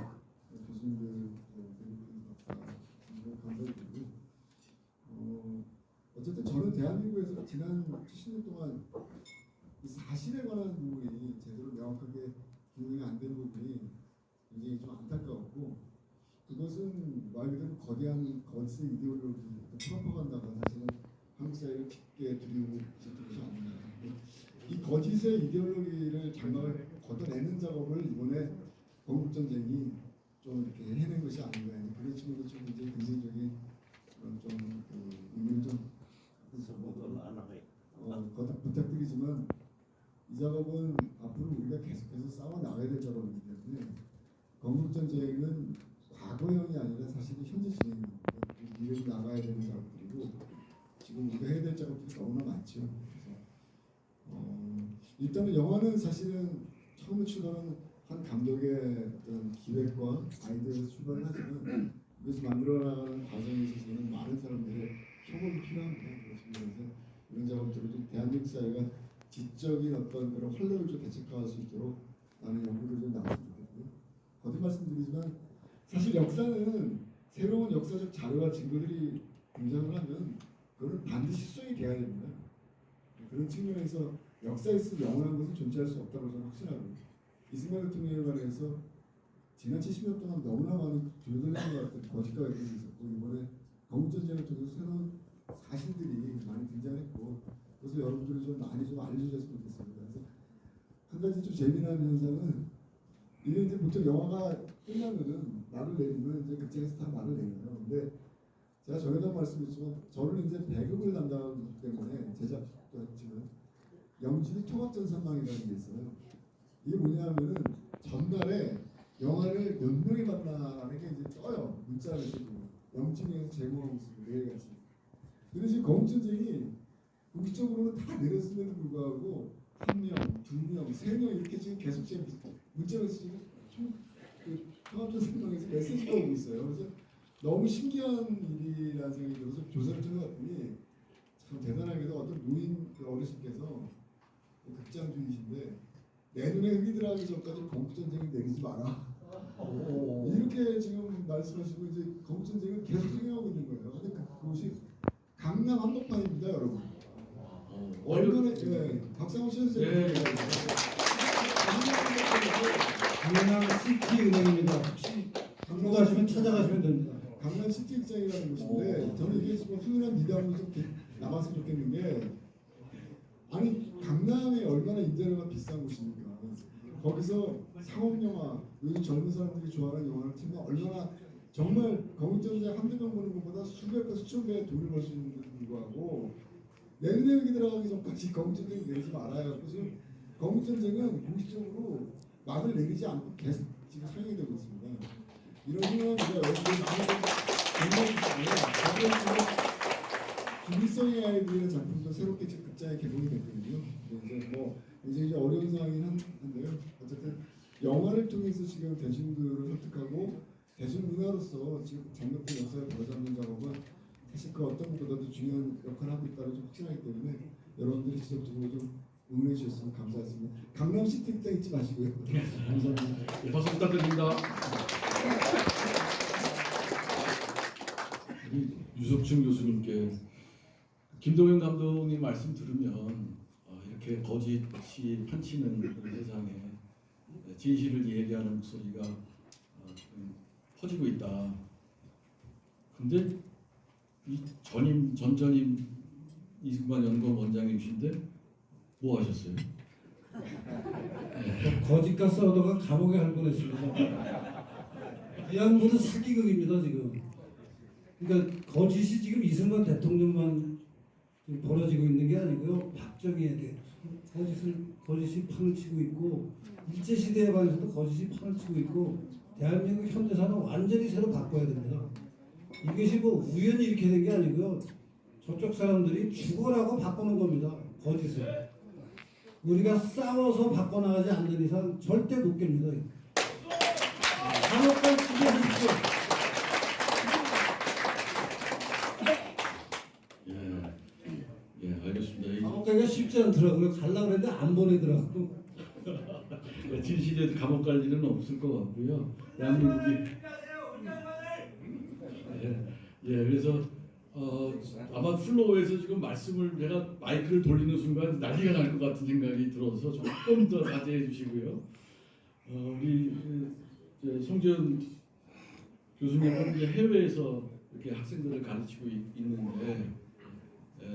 교수님들, 박사 감사드리고 어쨌든 저는 대한민국에서 지난 70년 동안 이 사실에 관한 부분이 제대로 명확하게 규명이 안 된 부분이 굉장히 좀 안타까웠고 그것은 말 그대로 거대한 거짓 이데올로기, 프로파간다가 사실은 한국 사회를 깊게 들이고 있었던 것이 아닌가. 이 거짓의 이데올로기를 장막을 걷어내는 작업을 이번에 건국전쟁이 좀 이렇게 해낸 것이 아닌가. 그런 측면도 좀 굉장히 긍정적인 좀 의미를 좀 거듭 부탁드리지만 이 작업은 앞으로 우리가 계속해서 싸워 나가야 될 작업이기 때문에 건국전쟁은 과거형이 아니라 사실은 현재 진행입니다. 미래로 나가야 되는 작업들이고 지금 우리가 해야 될 작업들이 너무나 많죠. 그래서 일단은 영화는 사실은 처음에 출발한 한 감독의 어떤 기획과 아이디어에서 출발을 하지만 그래서 만들어나가는 과정에 있어서는 많은 사람들의 협업이 필요합니다. 그래서 이런 작업들을 좀 대한민국 사회가 지적인 어떤 그런 혼란을 좀 대책화할 수 있도록 나는 연구를 좀 나왔으면 좋겠고요. 거듭 말씀드리지만 사실 역사는 새로운 역사적 자료와 증거들이 등장을 하면 그거는 반드시 수정이 돼야 됩니다. 그런 측면에서 역사에 있어 영원한 것은 존재할 수 없다고 저는 확신하고 이승만 대통령에 관해서 지난 70년 동안 너무나 많은 조절된 것 같은 거짓과 왜곡이 있었고 이번에 건국전쟁을 통해서 새로운 사실들이 많이 등장했고 그래서 여러분들이 좀 많이 좀 알려주셨으면 좋겠습니다. 그래서 한 가지 좀 재미난 현상은 이게 이제 보통 영화가 끝나면은 말을 내리면 이제 극장에서 다 말을 내려요. 근데 제가 전에도 말씀드렸지만 저는 이제 배급을 담당하기 때문에 제작도 했지만 영진이 통합전산망이라는 게 있어요. 이게 뭐냐면은 전날에 영화를 몇 명이 봤나라는 게 이제 떠요. 문자 메시지로. 영진이에서 제공하고 있습니다. 매일같이. 근데 지금 건국전쟁이 국기적으로는 다 내렸음에도 불구하고 1명, 2명, 3명 이렇게 지금 계속 지금 문자 메시지가 통합전산망에서 메시지가 오고 있어요. 그래서 너무 신기한 일이라는 생각이 들어서 조사를 해봤더니 참 대단하게도 어떤 노인 어르신께서 극장 주이신데 내 눈에 흙이 들어가기 전까지 건국전쟁을 내리지 마라. 이렇게 지금 말씀하시고 이제 건국전쟁은 계속 진행하고 있는 거예요. 근데 그곳이 강남 한복판입니다, 여러분. 얼마나 박상호 선생님. 강남 시티 은행입니다. 혹시 강로 가시면 찾아가시면 됩니다. 강남 시티 극장이라는 곳인데 저는 이게 지금 훈훈한 미담으로 좀 나왔으면 좋겠는 게 아니 강남이 얼마나 인테리어가 비싼 곳입니까? 거기서 상업 영화, 요즘 젊은 사람들이 좋아하는 영화를 틀면 얼마나 정말 건국전쟁 한두 명 보는 것보다 수백 배, 수천 배의 돈을 벌 수 있는데도 불구하고 내년에 들어가기 전까지 건국전쟁 내지 말아야 그래서 건국전쟁은 공식적으로 막을 내리지 않고 계속 지금 사용이 되고 있습니다. 이런 상황에서 여러분들 김일성의 아이들이라는 작품도 새롭게 지금 극장에 개봉이 됐거든요. 이제 어려운 상황이긴 한데요. 어쨌든 영화를 통해서 지금 대중들을 설득하고 대중문화로서 지금 장벽된 역사를 바로잡는 작업은 사실 그 어떤 것보다도 중요한 역할을 하고 있다고 좀 확신하기 때문에 여러분들이 지속적으로 좀 응원해 주셨으면 감사하겠습니다. 강남시 택장 잊지 마시고요. 감사합니다. 네, 박수 부탁드립니다. 우리 유석춘 교수님께 김동현 감독님 말씀 들으면 이렇게 거짓이 판치는 그런 세상에 진실을 얘기하는 목소리가 퍼지고 있다. 근데 이 전전임 이승만 연구원 원장님이신데 뭐 하셨어요? 거짓과 써도가 감옥에 갈 뻔했습니다. 이 양반은 사기극입니다 지금. 그러니까 거짓이 지금 이승만 대통령만 지금 벌어지고 있는 게 아니고요. 박정희에게 거짓이 판을 치고 있고 일제 시대에 관해서도 거짓이 판을 치고 있고 대한민국 현대사는 완전히 새로 바꿔야 됩니다. 이것이 뭐 우연히 이렇게 된 게 아니고요. 저쪽 사람들이 죽어라고 바꾸는 겁니다. 거짓을. 우리가 싸워서 바꿔나가지 않는 이상 절대 못 깹니다. 감옥 갈 준비하십시오. 예, 알겠습니다. 감옥 가기가 쉽지 않더라고요. 가려고 그랬는데 안 보내더라고요. 진실에 감옥 갈 일은 없을 것 같고요. 대한민국이 그래서 아마 플로어에서 지금 말씀을 내가 마이크를 돌리는 순간 난리가 날 것 같은 생각이 들어서 조금 더 자제해 주시고요. 우리 송지현 교수님은 이제 해외에서 이렇게 학생들을 가르치고 있는데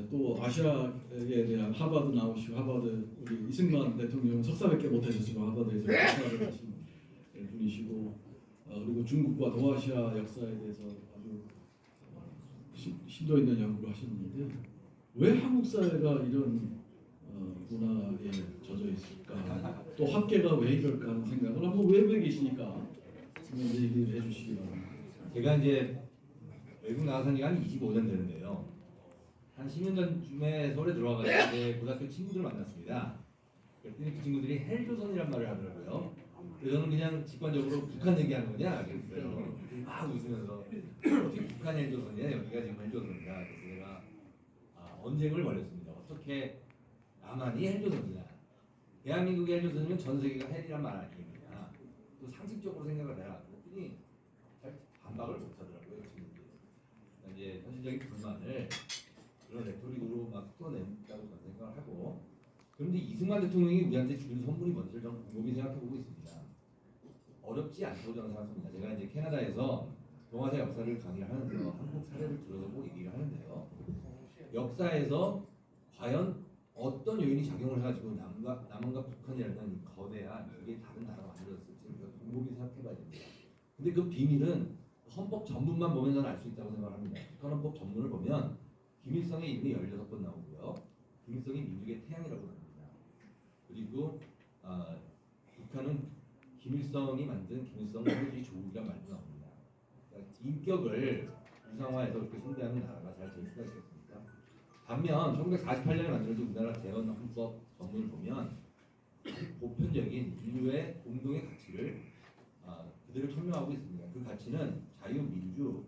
또 아시아에 대한 하버드 나오시고 하버드 우리 이승만 대통령은 석사밖에 못하셨지만 하버드에서 석사를 하신 분이시고 그리고 중국과 동아시아 역사에 대해서 아주 심도 있는 연구를 하셨는데 왜 한국 사회가 이런 문화에 젖어 있을까? 또 학계가 왜 이럴까 하는 생각을 한번 외부에 계시니까 먼저 얘기해 주시기 바랍니다. 제가 이제 외국 나가서 지가 한 25년 되는데요. 한 10년 전쯤에 서울에 들어와가지고 이제 고등학교 친구들을 만났습니다. 그랬더니 그 친구들이 헬조선이란 말을 하더라고요. 그래서 저는 그냥 직관적으로 북한 얘기하는 거냐 그랬어요. 막 웃으면서 어떻게 북한이 헬조선이냐 여기가 지금 헬조선이냐 그래서 제가 언쟁을 벌였습니다. 어떻게 남한이 헬조선이냐. 대한민국의 헬조선이면 전 세계가 헬이란 말 아닙니까? 또 상식적으로 생각을 해라. 그랬더니 잘 반박을 못하더라고요. 친구들이. 그러니까 이제 현실적인 불만을 그런 레토릭으로 막 풀어낸다고 저는 생각을 하고 그런데 이승만 대통령이 우리한테 주는 선물이 뭔지를 저는 곰곰이 생각해보고 있습니다. 어렵지 않다고 저는 생각합니다. 제가 이제 캐나다에서 동아시아 역사를 강의를 하면서 한국 사례를 들어서 꼭 얘기를 하는데요. 역사에서 과연 어떤 요인이 작용을 해가지고 남한과 북한이라는 이 거대한 이게 다른 나라가 만들어졌을지 우리가 곰곰이 생각해봐야 됩니다. 근데 그 비밀은 헌법 전문만 보면 저는 알 수 있다고 생각합니다. 북한 헌법 전문을 보면 김일성의 이름이 16번 나오고요. 김일성이 민족의 태양이라고 합니다. 그리고 북한은 김일성이 만든 김일성 민주주의 조국이란 말도 나옵니다. 그러니까 인격을 유상화해서 그렇게 숭배하는 나라가 잘 될 수가 있겠습니까? 반면 1948년에 만들어진 우리나라 대헌헌법 전문을 보면 보편적인 인류의 공동의 가치를 그대로 설명하고 있습니다. 그 가치는 자유, 민주,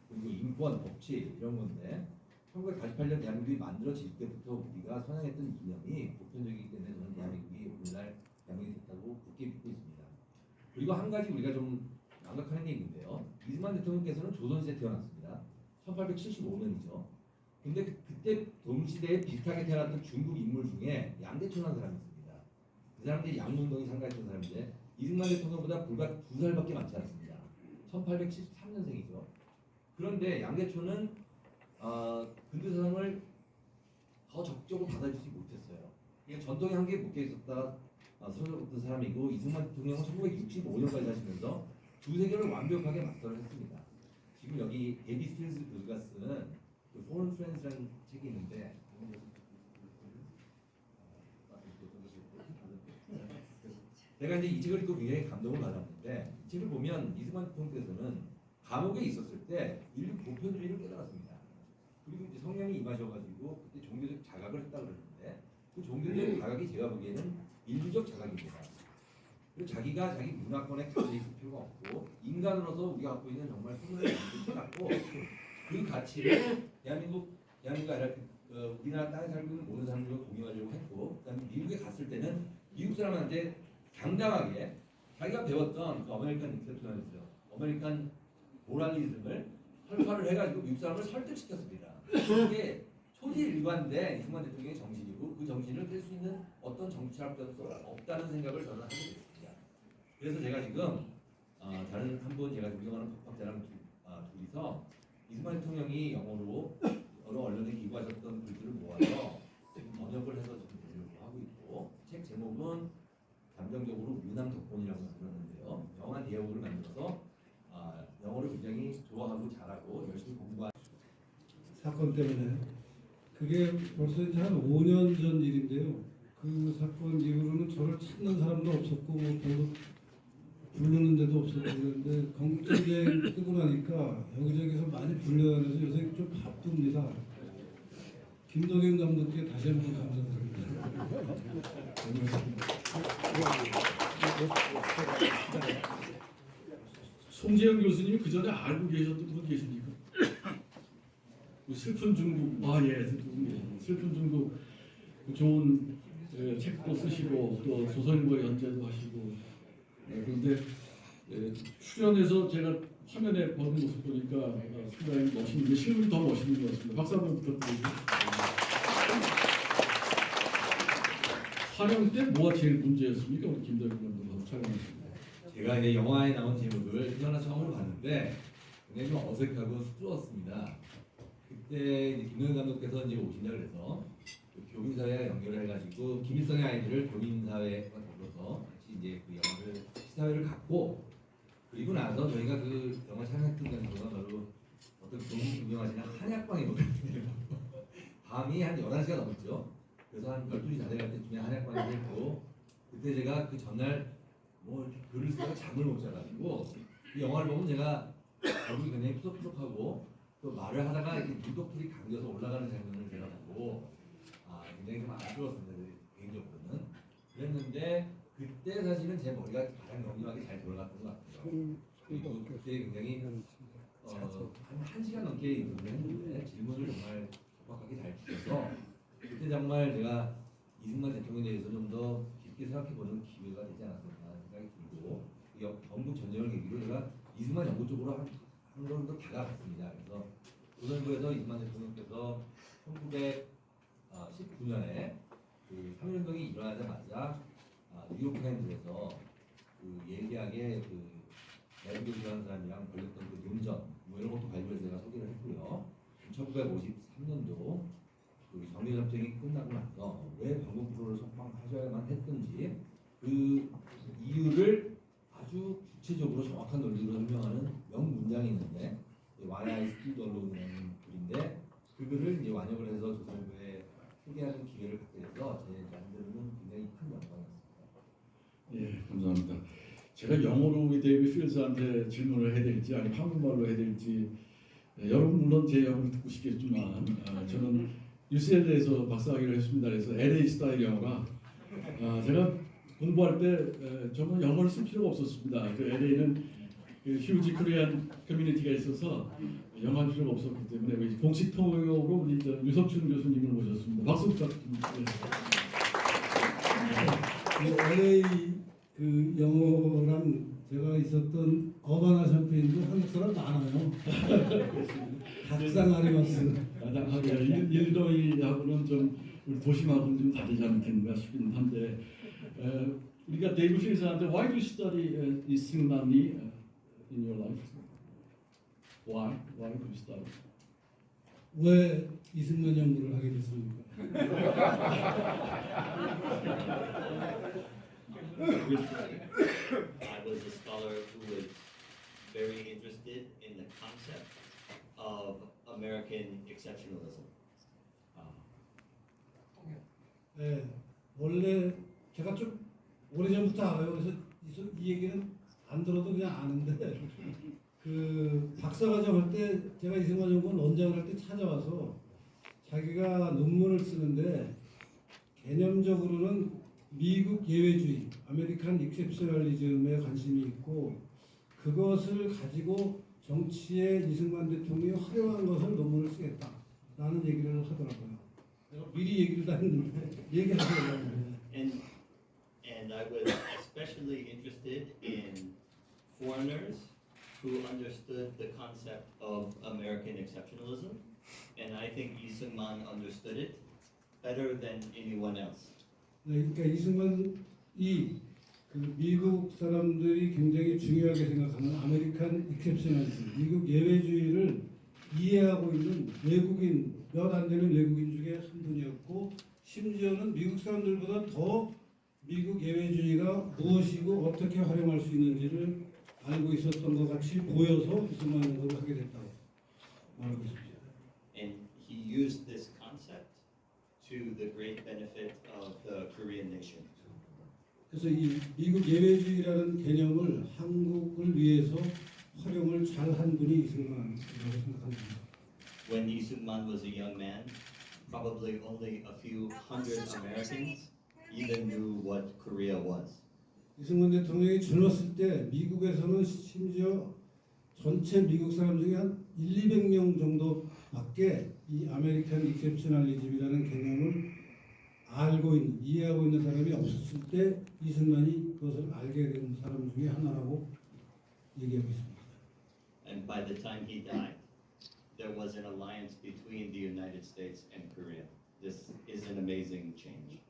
그리고 인권, 법치 이런 건데 1948년 대한민국이 만들어질 때부터 우리가 선양했던 이념이 보편적이기 때문에 저는 대한민국이 오늘날 대한민국이 됐다고 굳게 믿고 있습니다. 그리고 한 가지 우리가 좀 망각하는 게 있는데요. 이승만 대통령께서는 조선시대에 태어났습니다. 1875년이죠. 근데 그때 동시대에 비슷하게 태어났던 중국 인물 중에 양대천이라는 사람이 있습니다. 그 사람들이 양문동이 상가했던 사람인데 이승만 대통령보다 불과 2살밖에 많지 않습니다. 1873년생이죠. 그런데 양대천은 근대사상을 더 적극적으로 받아주지 못했어요. 그냥 전통의 한계에 묶여 있었다 서러웠던 사람이고 이승만 대통령은 1965년까지 하시면서 두세 개를 완벽하게 마스터를 했습니다. 지금 여기 데비 스틸스 교수가 쓴 그 Foreign Friends라는 책이 있는데 제가 이제 이 책을 읽고 굉장히 감동을 받았는데 이 책을 보면 이승만 대통령께서는 감옥에 있었을 때 인류 보편주의를 깨달았습니다. 그리고 이제 성령이 임하셔가지고 그때 종교적 자각을 했다 그러는데 그 종교적 자각이 제가 보기에는 인류적 자각입니다. 그리고 자기가 자기 문화권에 갇혀 있을 필요가 없고 인간으로서 우리가 갖고 있는 정말 소중한 가치를 갖고 그 가치를 대한민국 아니라 우리나라 땅에 살고 있는 모든 사람들과 공유하려고 했고 그다음에 미국에 갔을 때는 미국 사람한테 당당하게 자기가 배웠던 그 어메리칸 익셉셔널리즘, 어메리칸 모랄리즘을 설파를 해가지고 미국 사람을 설득시켰습니다. 이게 초지일관된 이승만 대통령의 정신이고 그 정신을 깰 수 있는 어떤 정치학자도 없다는 생각을 저는 하게 됐습니다. 그래서 제가 지금 다른 한 분 제가 존경하는 법학자랑 둘이서 이승만 대통령이 영어로 여러 언론에 기고하셨던 글들을 모아서 지금 번역을 해서 지금 내려고 하고 있고 책 제목은 감정적으로 문항 덕분이라고 만들었는데요. 영화 내용을 만들어서 영어를 굉장히 좋아하고 잘하고 열심히 공부한 사건 때문에 그게 벌써 이제 한 5년 전 일인데요. 그 사건 이후로는 저를 찾는 사람도 없었고 뭐 별로 부르는 데도 없었고 그런데 건국전쟁 뜨고 나니까 여기저기서 많이 불려야 해서 요새 좀 바쁩니다. 김동현 감독께 다시 한번 감사드립니다. 송재영 교수님이 그 전에 알고 계셨던 분 계십니까? 그 슬픈 중국, 예, 슬픈 중국 좋은 책도 쓰시고 또 조선일보에 연재도 하시고 그런데 출연해서 제가 화면에 보는 모습 보니까 상당히 멋있는데 실물이 더 멋있는 것 같습니다. 박수 한번 부탁드립니다. 촬영 때 뭐가 제일 문제였습니까? 우리 김동현 감독하고 촬영하셨는데. 제가 이제 영화에 나온 제목을 태어나 처음으로 봤는데 굉장히 좀 어색하고 쑥스러웠습니다. 그때 이제 김동현 감독께서 이제 오신다 그래서 그 교민사회와 연결을 해가지고 김일성의 아이들을 교민사회와 더불어서 같이 이제 그 영화를 시사회를 갖고 그리고 나서 저희가 그 영화 촬영했던 장소가 바로 어떤 유명하시는 한약방에 모였는데요. 밤이 한 11시가 넘었죠. 그래서 한 12시 다 돼갈 때쯤에 한약방에 있고 그때 제가 그 전날 뭐 이렇게 글을 쓰다가 잠을 못 자가지고 이 영화를 보면 제가 얼굴이 굉장히 푸석푸석하고 또 말을 하다가 이렇게 눈꺼풀이 감겨서 올라가는 장면을 제가 보고 굉장히 좀 아쉬웠습니다. 개인적으로는 그랬는데 그때 사실은 제 머리가 가장 명료하게 잘 돌아갔던 것 같아요. 그리고 그때 굉장히 한 1시간 넘게 인터뷰를 했는데 질문을 정말 적확하게 잘 주셔서 그때 정말 제가 이승만 대통령에 대해서 좀 더 깊게 생각해보는 기회가 되지 않았었나 생각이 들고 건국 전쟁을 계기로 제가 이승만 정부 쪽으로 한 걸음 더 다가갔습니다. 그래서 조선일보에서 이승만 대통령께서 1919년에 그 3.1운동이 일어나자마자 뉴욕타임즈에서 그 예리하게 그 대한민국이라는 사람이랑 벌였던 그 논전 뭐 이런 것도 발표해서 제가 소개를 했고요. 1953년도 그 정리전쟁이 끝나고 나서 왜 광복부를 석방하셔야만 했던지 그 이유를 아주 구체적으로 정확한 논리로 설명하는 명문장이 있는데 Why I Stood Alone이라는 글인데 그 글을 이제 완역을 해서 조선일보에 소개하는 기회를 갖게 돼서 제 나름대로는 굉장히 큰 영광이었습니다. 예, 감사합니다. 제가 영어로 우리 데이비 필스한테 질문을 해야 될지 아니면 한국말로 해야 될지 여러분 물론 제 영어를 듣고 싶겠지만 저는 UCLA에서 박사학위를 했습니다. 그래서 LA 스타일 영어라 제가 공부할 때 정말 영어를 쓸 필요가 없었습니다. 그 LA는 그 휴지 코리안 커뮤니티가 있어서 영어 할 필요가 없었기 때문에 공식 통역으로 우리 유석춘 교수님을 모셨습니다. 박수 부탁드립니다. LA 그 영어랑 제가 있었던 어바나 샴페인도 한국 사람 많아요. 닭상아리마스. 일도이하고는 좀 우리 도심하고는 좀 다르지 않겠는가 싶긴 한데 우리가 데이비 필스한테 Why do you study 이승만이 in your life? Why do you study? 왜 이승만 연구를 하게 됐습니까? I was a scholar who was very interested in the concept of American exceptionalism. 네, 원래 제가 좀 오래전부터 알아요. 그래서 이 얘기는 안 들어도 그냥 아는데 그 박사과정 할 때 제가 이승만 연구원 원장을 할 때 찾아와서 자기가 논문을 쓰는데 개념적으로는 미국 예외주의, 아메리칸 익셉셔널리즘에 관심이 있고 그것을 가지고 정치에 이승만 대통령이 활용한 것을 논문을 쓰겠다라는 얘기를 하더라고요. 내가 미리 얘기를 다 했는데 얘기하더라고요. And I was especially interested in foreigners who understood the concept of American exceptionalism, and I think Lee Seung-man understood it better than anyone else. 네, 그러니까 이승만이 그 미국 사람들이 굉장히 중요하게 생각하는 아메리칸 익셉셔널리즘, 미국 예외주의를 이해하고 있는 외국인, 몇 안 되는 외국인 중에 한 분이었고 심지어는 미국 사람들보다 더 미국 예외주의가 무엇이고 어떻게 활용할 수 있는지를 알고 있었던 것 같이 보여서 이승만 연구를 하게 됐다고 말하고 있습니다. And he used this concept to the great benefit of the Korean nation. 그래서 이 미국 예외주의라는 개념을 한국을 위해서 활용을 잘한 분이 이승만이라고 생각합니다. When Lee Seung-man was a young man, probably only a few hundred Americans even knew what Korea was. 이승만 대통령이 젊었을 때 미국에서는 심지어 전체 미국 사람 중에 한 200명 정도밖에 이 아메리칸 익셉셔널리즘이라는 개념을 알고 있는, 이해하고 있는 사람이 없었을 때 이승만이 그것을 알게 된 사람 중에 하나라고 얘기하고 있습니다. And by the time he died, there was an alliance between the United States and Korea. This is an amazing change.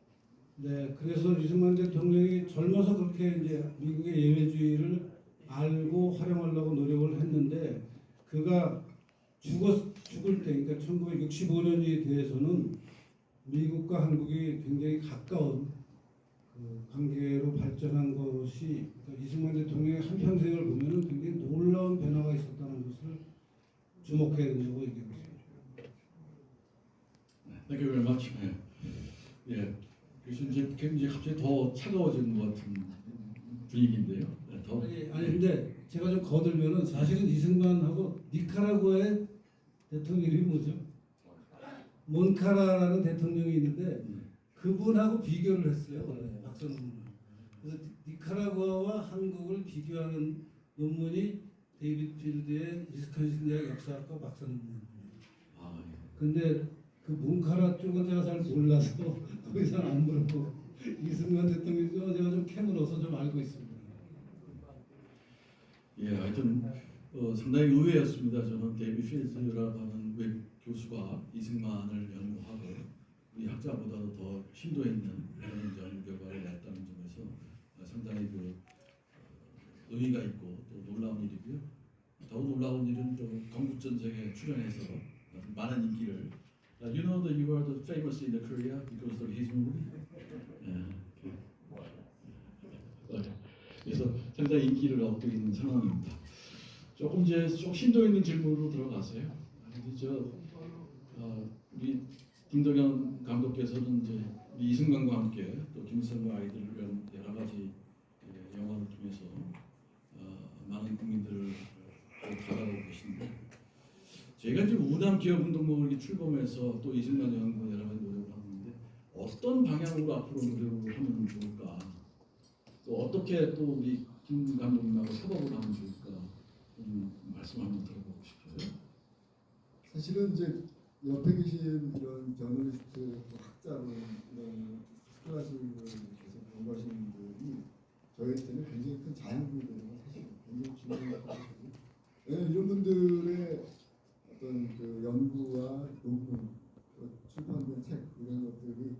네, 그래서 이승만 대통령이 젊어서 그렇게 이제 미국의 예외주의를 알고 활용하려고 노력을 했는데 그가 죽을 때, 그러니까 1965년이 돼서는 미국과 한국이 굉장히 가까운 그 관계로 발전한 것이 그러니까 이승만 대통령의 한평생을 보면은 굉장히 놀라운 변화가 있었다는 것을 주목해야 된다고 얘기하고 있습니다. Thank you very much. 예, 그래서 이제 굉장히 갑자기 더 차가워지는 것 같은 분위기인데요. 네, 더 아니 근데 제가 좀 거들면은 사실은 이승만하고 니카라구아의 대통령 이름이 뭐죠? 몬카라라는 대통령이 있는데 그분하고 비교를 했어요. 원래 박사논문. 그래서 니카라구아와 한국을 비교하는 논문이 데이비드 필드의 위스콘신 대학 역사학과 박사논문입니다. 아, 예. 근데 그 몬카라 쪽은 제가 잘 몰라서 더 이상 안 물어보고 이승만 대통령이 제가 좀 캐물어서 좀 알고 있습니다. 예, 하여튼 상당히 의외였습니다. 저는 데이비 필드라고 하는 외 교수가 이승만을 연구하고 우리 학자보다도 더 심도 있는 그런 연구 결과를 냈다는 점에서 상당히 의의가 있고 또 놀라운 일이고요. 더 놀라운 일은 또 건국전쟁에 출연해서 많은 인기를 You know that you are the famous in the Korea because of his movie. 그래서 상당히 인기를 얻고 있는 상황입니다. 조금 이제 좀 심도 있는 질문으로 들어가세요. 우리 김동현 감독께서는 이제 이승만과 함께 또 김일성과 아이들을 위한 여러 가지 영화를 통해서 많은 국민들을 다가오고 계신데 저희가 이제 우남 기업운동을 출범해서 또 이승만 연구원 여러 가지 노력을 하고 있는데 어떤 방향으로 앞으로 노력을 하면 좋을까? 또 어떻게 또 우리 김 감독님하고 협업을 하면 좋을까? 말씀 한번 들어보고 싶어요. 사실은 이제 옆에 계신 이런 저널리스트, 학자분, 이런 스콜라십을 계속 연구하시는 분들이 저희한테는 굉장히 큰 자양분이 되는 건 사실 굉장히 중요한 것이고, 왜냐하면 이런 분들의 어떤 그 연구와 논문, 출판된 책 이런 것들이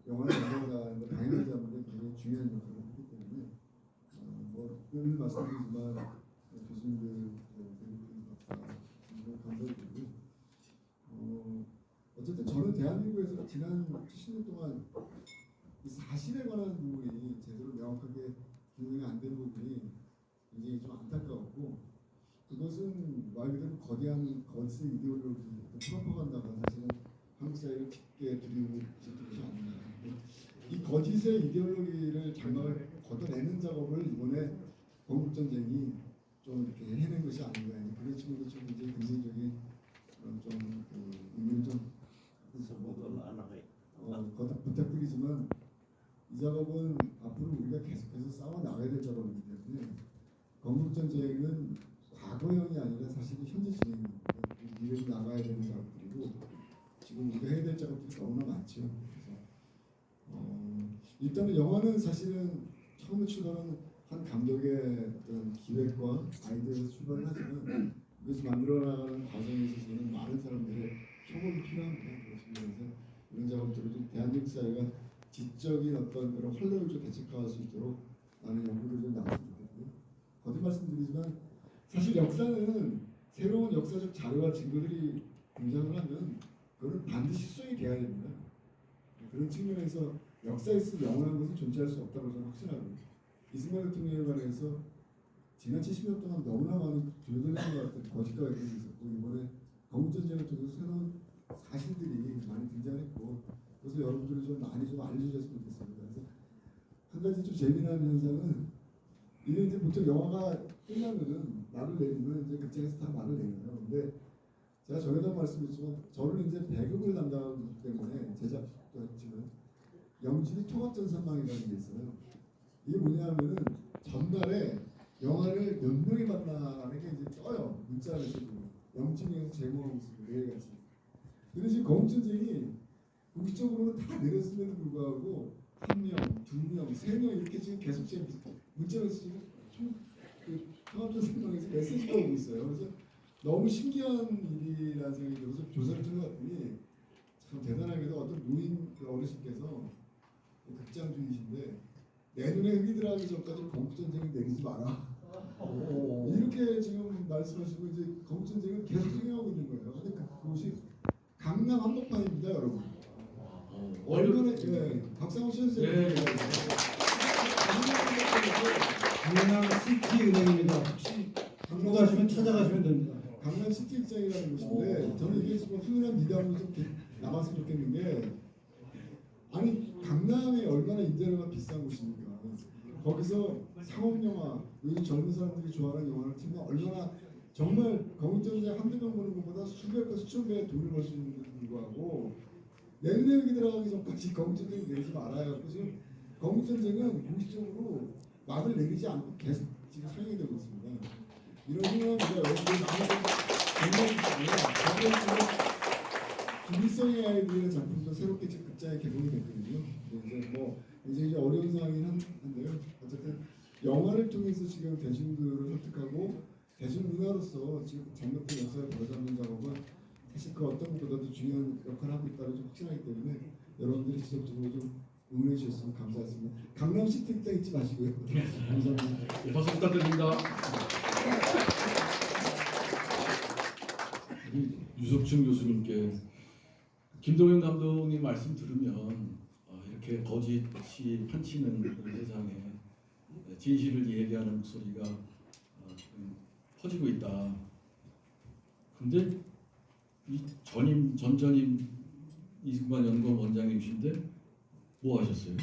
영화를 만든다는 방향을 잡는 데 굉장히 중요한 역할을 하기 때문에 늘 말씀드리지만 교수님들, 박사 감사드리고 대한민국에서 지난 70년 동안 이 사실에 관한 부분이 제대로 명확하게 규명이 안 된 부분이 굉장히 좀 안타까웠고, 그것은 말 그대로 거대한 거짓 이데올로기, 프로파간다가 사실은 한국 사회를 깊게 들이고 있었던 것이 아닌가. 이 거짓의 이데올로기를 장막을 걷어내는 작업을 이번에 건국전쟁이 좀 이렇게 해낸 것이 아닌가. 그런 측면도 좀 이제 긍정적인 좀 의미를 좀 거듭 부탁드리지만, 이 작업은 앞으로 우리가 계속해서 싸워 나가야 될 작업이기 때문에 건국전쟁은 과거형이 아니라 사실은 현재 진행입니다. 미래로 나가야 되는 작업들이고 지금 우리가 해야 될 작업들이 너무나 많죠. 그래서 일단은 영화는 사실은 처음에 출발한 한 감독의 어떤 기획과 아이디어에서 출발을 하지만 그것을 만들어나가는 과정에 있어서는 많은 사람들의 협업이 필요합니다. 그래서 이런 작업들을 좀 대한민국 사회가 지적인 어떤 그런 혼란을 좀 대책화할 수 있도록 많은 연구를 좀 나왔으면 좋겠고요. 거듭 말씀드리지만 사실 역사는 새로운 역사적 자료와 증거들이 등장을 하면 그거는 반드시 수정이 돼야 됩니다. 그런 측면에서 역사에 있어 영원한 것은 존재할 수 없다고 저는 확신하거든요. 이승만 대통령에 관해서 지난 70년 동안 너무나 많은 조여들린 것 같은 거짓과 왜곡이 있었고, 이번에 건국전쟁을 통해서 새로운 사실들이 많이 등장했고, 그래서 여러분들이 좀 많이 좀 알려주셨으면 좋겠습니다. 그래서 한 가지 좀 재미난 현상은, 이게 이제 보통 영화가 끝나면은 말을 내리면 이제 극장에서 다 말을 내려요. 근데 제가 전에도 말씀드렸지만 저는 이제 배급을 담당하기 때문에 제작도 했지만 영진이 통합전산망이라는 게 있어요. 이게 뭐냐면은 전날에 영화를 몇 명이 봤나라는 게 이제 떠요. 문자를 쓰고 영진이에서 제공하고 있습니다. 매일같이. 근데 지금 건국전쟁이 국기적으로는 다 내렸음에도 불구하고 1명, 2명, 3명 이렇게 지금 계속 지금 문자를 쓰고 그 통합전산망에서 메시지가 오고 있어요. 그래서 너무 신기한 일이라는 생각이 들어서 조사를 해봤더니 참 대단하게도 어떤 노인 어르신께서 극장 중이신데 내 눈에 흙이 들어가기 전까지 건국전쟁을 내리지 마라. 이렇게 지금 말씀하시고 이제 건국전쟁은 계속 행해오고 있는 거예요. 근데 그곳이 강남 한복판입니다, 여러분. 얼마나 박상호 선생님. 강남 시티 은행입니다. 혹시 강남 가시면 찾아가시면 됩니다. 강남 시티 입장이라는 곳인데 저는 이게 좀 훈훈한 미담으로 좀 남았으면 좋겠는 게, 아니 강남이 얼마나 임대료가 비싼 곳입니까? 거기서 상업 영화, 요즘 젊은 사람들이 좋아하는 영화를 틀면 얼마나 정말 건국전쟁 한두 명 보는 것보다 수백과 수천 배의 돈을 벌 수 있는데도 불구하고 내년에 들어가기 전까지 건국전쟁 내리지 말아요. 그래서 건국전쟁은 공식적으로 막을 내리지 않고 계속 지금 상영이 되고 있습니다. 이런 상황에서 여러분들이 많은 중립성의 아이들의 작품도 새롭게 지금 극장에 개봉이 됐거든요. 이제 어려운 상황이긴 한데요. 어쨌든 영화를 통해서 지금 대중들을 설득하고 대중문화로서 지금 장벽된 역사를 바로잡는 작업은 사실 그 어떤 것보다도 중요한 역할을 하고 있다고 좀 확신하기 때문에 여러분들이 지속적으로 좀 응원해 주셨으면 감사하겠습니다. 강남 시티 입장 잊지 마시고요. 감사합니다. 네, 박수 부탁드립니다. 유석춘 교수님께 김동현 감독님 말씀 들으면 이렇게 거짓이 판치는 그런 세상에 진실을 얘기하는 목소리가 퍼지고 있다. 근데 이 전전임 이승만 연구원 원장님이신데 뭐 하셨어요?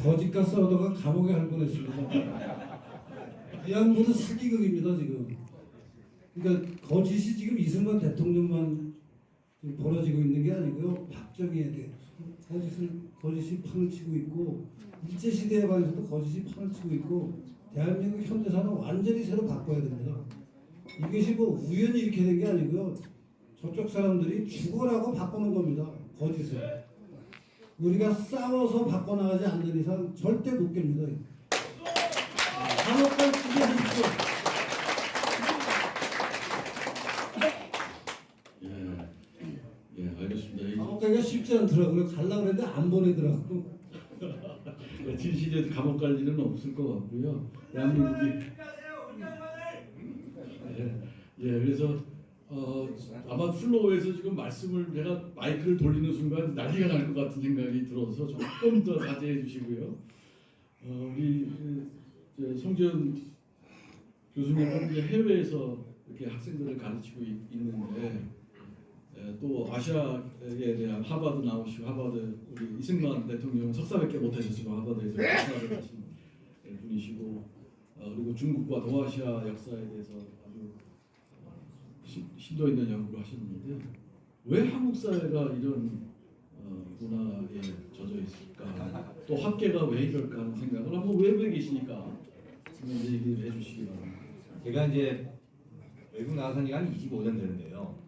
거짓과 써더가 감옥에 갈 뻔했습니다. 그냥 모두 사기극입니다 지금. 그러니까 거짓이 지금 이승만 대통령만 지금 벌어지고 있는 게 아니고요. 박정희에 대해 거짓이 판을 치고 있고 일제 시대에 관해서도 거짓이 판을 치고 있고 대한민국 현대사는 완전히 새로 바꿔야 됩니다. 이것이 뭐 우연히 이렇게 된 게 아니고요. 저쪽 사람들이 죽어라고 바꾸는 겁니다. 거짓을. 우리가 싸워서 바꿔나가지 않는 이상 절대 못 깹니다. 감옥 갈 준비하십시오. 예, 알겠습니다. 감옥 가기가 쉽지 않더라고요. 가려고 그랬는데 안 보내더라고요. 진실에 감옥 갈 일은 없을 것 같고요. 대한민국이 그래서 아마 플로어에서 지금 말씀을 내가 마이크를 돌리는 순간 난리가 날 것 같은 생각이 들어서 조금 더 자제해 주시고요. 우리 송지현 교수님은 이제 해외에서 이렇게 학생들을 가르치고 있는데 또 아시아에 대한 하버드 나오시고 하버드 우리 이승만 대통령 석사밖에 못하셨지만 하버드에서 석사를 하신 분이시고 그리고 중국과 동아시아 역사에 대해서 아주 심도 있는 연구를 하셨는데 왜 한국 사회가 이런 문화에 젖어 있을까? 또 학계가 왜 이럴까 하는 생각을 한번 외국에 계시니까 이제 얘기해 주시기 바랍니다. 제가 이제 외국 나가서 지가 한 25년 되는데요.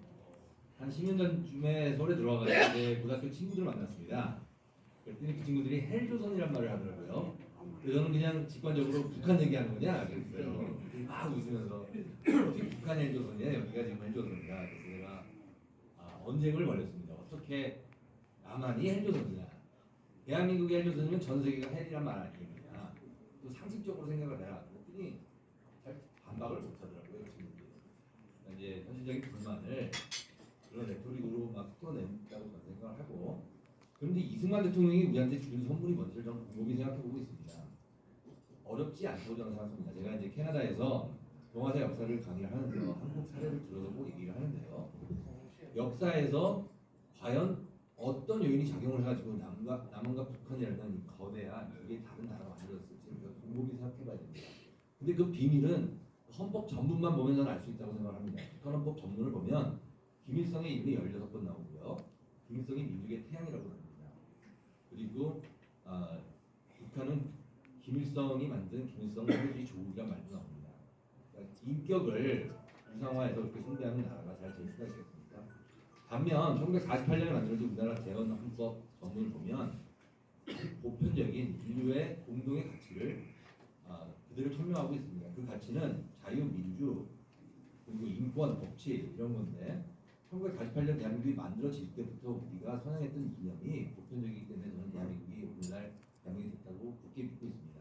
한 10년 전쯤에 서울에 들어와가지고 제 고등학교 친구들을 만났습니다. 그랬더니 그 친구들이 헬조선이란 말을 하더라고요. 그래서 저는 그냥 직관적으로 북한 얘기하는 거냐 그랬어요. 막 웃으면서 어떻게 북한 헬조선이야? 여기가 지금 헬조선이야. 그래서 제가 언쟁을 벌였습니다. 어떻게 남한이 헬조선이냐? 대한민국의 헬조선이면 전 세계가 헬이란 말 아니겠느냐? 또 상식적으로 생각을 해라. 그랬더니 잘 반박을 못하더라고요. 그 친구들이. 그러니까 이제 현실적인 불만을 그런 레토릭으로 막 풀어낸다고 저는 생각을 하고, 그런데 이승만 대통령이 우리한테 준 선물이 뭔지를 저는 곰곰이 생각해보고 있습니다. 어렵지 않다고 저는 생각합니다. 제가 이제 캐나다에서 동아시아 역사를 강의를 하면서 한국 사례를 들어서 꼭 얘기를 하는데요. 역사에서 과연 어떤 요인이 작용을 해가지고 남한과 북한이라는 이 거대한 이게 다른 나라가 만들어졌을지 우리가 곰곰이 생각해봐야 됩니다. 근데 그 비밀은 헌법 전문만 보면 저는 알 수 있다고 생각합니다. 북한 헌법 전문을 보면 김일성의 이름이 16번 나오고요. 김일성이 민족의 태양이라고 합니다. 그리고 북한은 김일성이 만든 김일성 민족이 조국이란 말도 나옵니다. 그러니까 인격을 우상화해서 이렇게 숭배하는 나라가 잘 될 수가 있겠습니까? 반면 1948년에 만들어진 우리나라 대헌 헌법 전문을 보면 보편적인 인류의 공동의 가치를 그대로 천명하고 있습니다. 그 가치는 자유, 민주, 그리고 인권, 법치 이런 건데 1948년 대한민국이 만들어질 때부터 우리가 선양했던 이념이 보편적이기 때문에 저는 대한민국이 오늘날 대한민국이 됐다고 굳게 믿고 있습니다.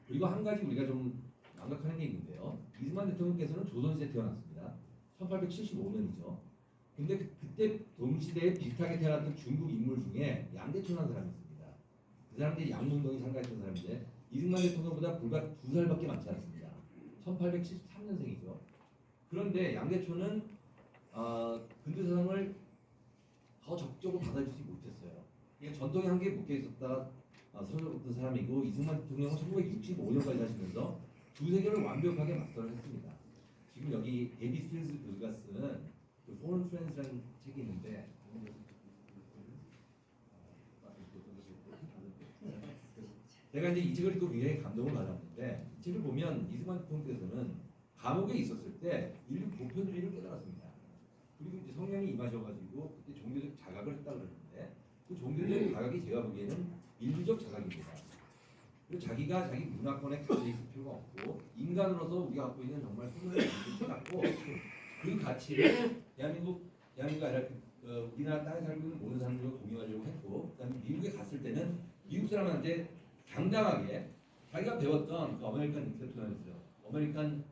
그리고 한 가지 우리가 좀 망각하는 게 있는데요. 이승만 대통령께서는 조선시대에 태어났습니다. 1875년이죠. 근데 그때 동시대에 비슷하게 태어났던 중국 인물 중에 양대천이라는 사람이 있습니다. 그 사람들이 양문동이 참가했던 사람인데 이승만 대통령보다 불과 2살밖에 많지 않습니다. 1873년생이죠. 그런데 양대천은 근대사상을 더 적극적으로 받아주지 못했어요. 이게 전통의 한계에 묶여 있었다 서러웠던 사람이고 이승만 대통령은 1965년까지 하시면서 두세계를 완벽하게 마스터를 했습니다. 지금 여기 데비 스틸스 교수가 쓴 그 Foreign Friends라는 책이 있는데 제가 이제 이 책을 읽고 굉장히 감동을 받았는데 이 책을 보면 이승만 대통령께서는 감옥에 있었을 때 인류 보편주의를 깨달았습니다. 그리고 이제 성령이 임하셔가지고 그때 종교적 자각을 했다 그러는데 그 종교적 자각이 제가 보기에는 민주적 자각입니다. 그리고 자기가 자기 문화권에 갇혀 있을 필요가 없고 인간으로서 우리가 갖고 있는 정말 소중한 가치를 갖고 그 가치를 대한민국 아니라 우리나라 땅에 살고 있는 모든 사람들과 공유하려고 했고 그다음에 미국에 갔을 때는 미국 사람한테 당당하게 자기가 배웠던 그 어메리칸 인텔렉tualism, 어메리칸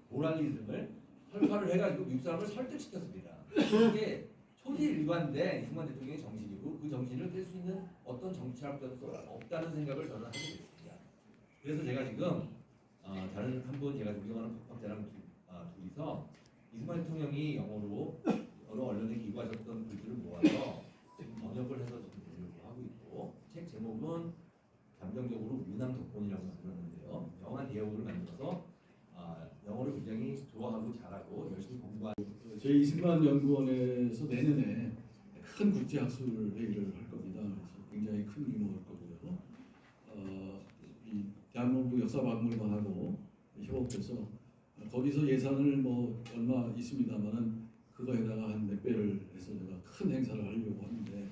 모랄리즘을 설파를 해가지고 미국 사람을 설득시켰습니다. 이게 초지일관된 이승만 대통령의 정신이고 그 정신을 깰 수 있는 어떤 정치학자도 없다는 생각을 저는 하게 됐습니다. 그래서 제가 지금 다른 한 분 제가 존경하는 박박자랑 둘이서 이승만 대통령이 영어로 여러 언론에 기고하셨던 글들을 모아서 번역을 해서 지금 내려고 하고 있고 책 제목은 감정적으로 유남 덕분이라고 만들었는데요. 영화 디아고를 만들어서 영어를 굉장히 좋아하고 잘하고 열심히 공부하는 저희 이승만 연구원에서 내년에 큰 국제 학술 회의를 할 겁니다. 그래서 굉장히 큰 규모일 거고요. 이 대한민국 역사박물관하고 협업해서 거기서 예산을 뭐 얼마 있습니다만은 그거에다가 한 몇 배를 해서 제가 큰 행사를 하려고 하는데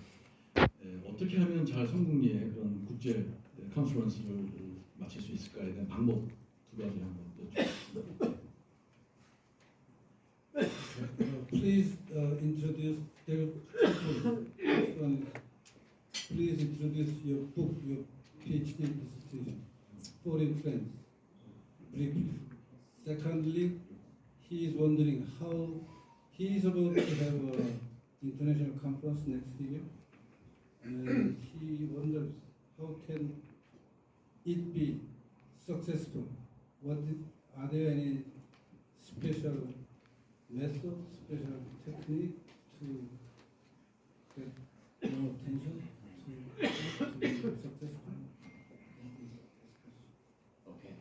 어떻게 하면 잘 성공리에 그런 국제 컨퍼런스를 마칠 수 있을까에 대한 방법 두 가지 한번 여쭙겠습니다. Please introduce please introduce your book, your PhD dissertation, Foreign Friends, briefly. Secondly, he is wondering how he is about to have an international conference next year, and he wonders how can it be successful. Are there any special method, special technique to get more attention to be successful? Okay.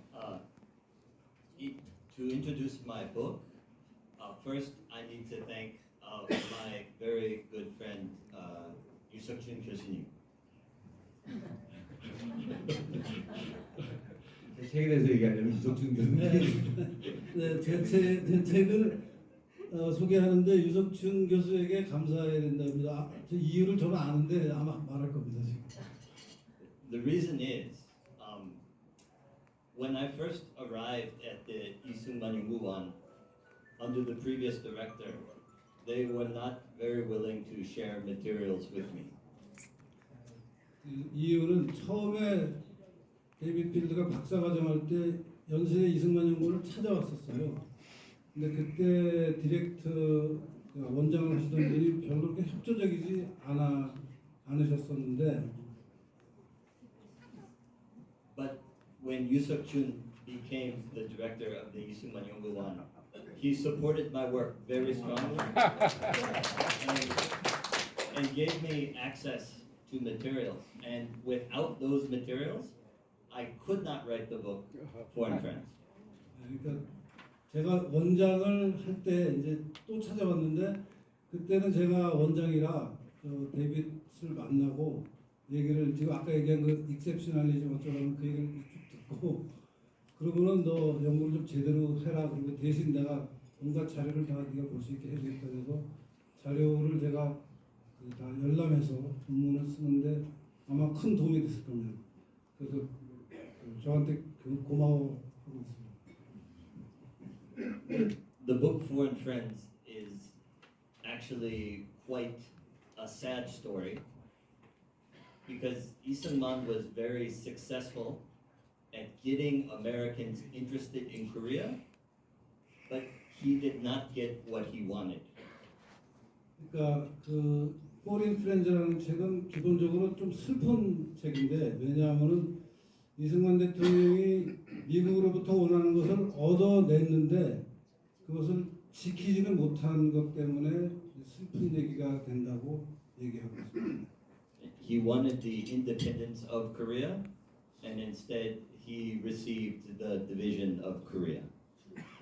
To introduce my book, first I need to thank my very good friend 유석준 교수님. 제 책에 대해서 얘기하려면 이석준 교수님. 네, 제 책을 소개하는데 유석준 교수에게 감사해야 된답니다. 저 이유를 저는 아는데 아마 말할 겁니다 지금. The reason is, when I first arrived at the 이승만 연구원 under the previous director, they were not very willing to share materials with me. 이유는 처음에 데이비드 필드가 박사과정할 때 연세대 이승만 연구원을 찾아왔었어요. 근데 그때 디렉터 원장을 하시던 분이 별로 그렇게 협조적이지 않으셨었는데, But when Yoo Seok-chun became the director of the 이승만 연구원, he supported my work very strongly and gave me access to materials. And without those materials, I could not write the book Foreign Friends. 그러니까 제가 원장을 할 때 이제 또 찾아왔는데, 그때는 제가 원장이라 데이빗을 만나고 얘기를, 지금 아까 얘기한 그 익셉셔널리즘 어쩌라는 그 얘기를 쭉 듣고, 그러면은 너 연구를 좀 제대로 해라, 그리고 대신 내가 온갖 자료를 다 네가 볼 수 있게 해주겠다 해서 자료를 제가 다 열람해서 논문을 쓰는데 아마 큰 도움이 됐을 겁니다. 그래서 저한테 고마워하고 있습니다. The book Foreign Friends is actually quite a sad story because Lee Seung-man was very successful at getting Americans interested in Korea, but he did not get what he wanted. 그러니까 그 포린 프렌즈라는 책은 기본적으로 좀 슬픈 책인데, 왜냐하면은 이승만 대통령이 미국으로부터 원하는 것을 얻어냈는데 그것을 지키지는 못한 것 때문에 슬픈 얘기가 된다고 얘기하고 있습니다. He wanted the independence of Korea, and instead he received the division of Korea.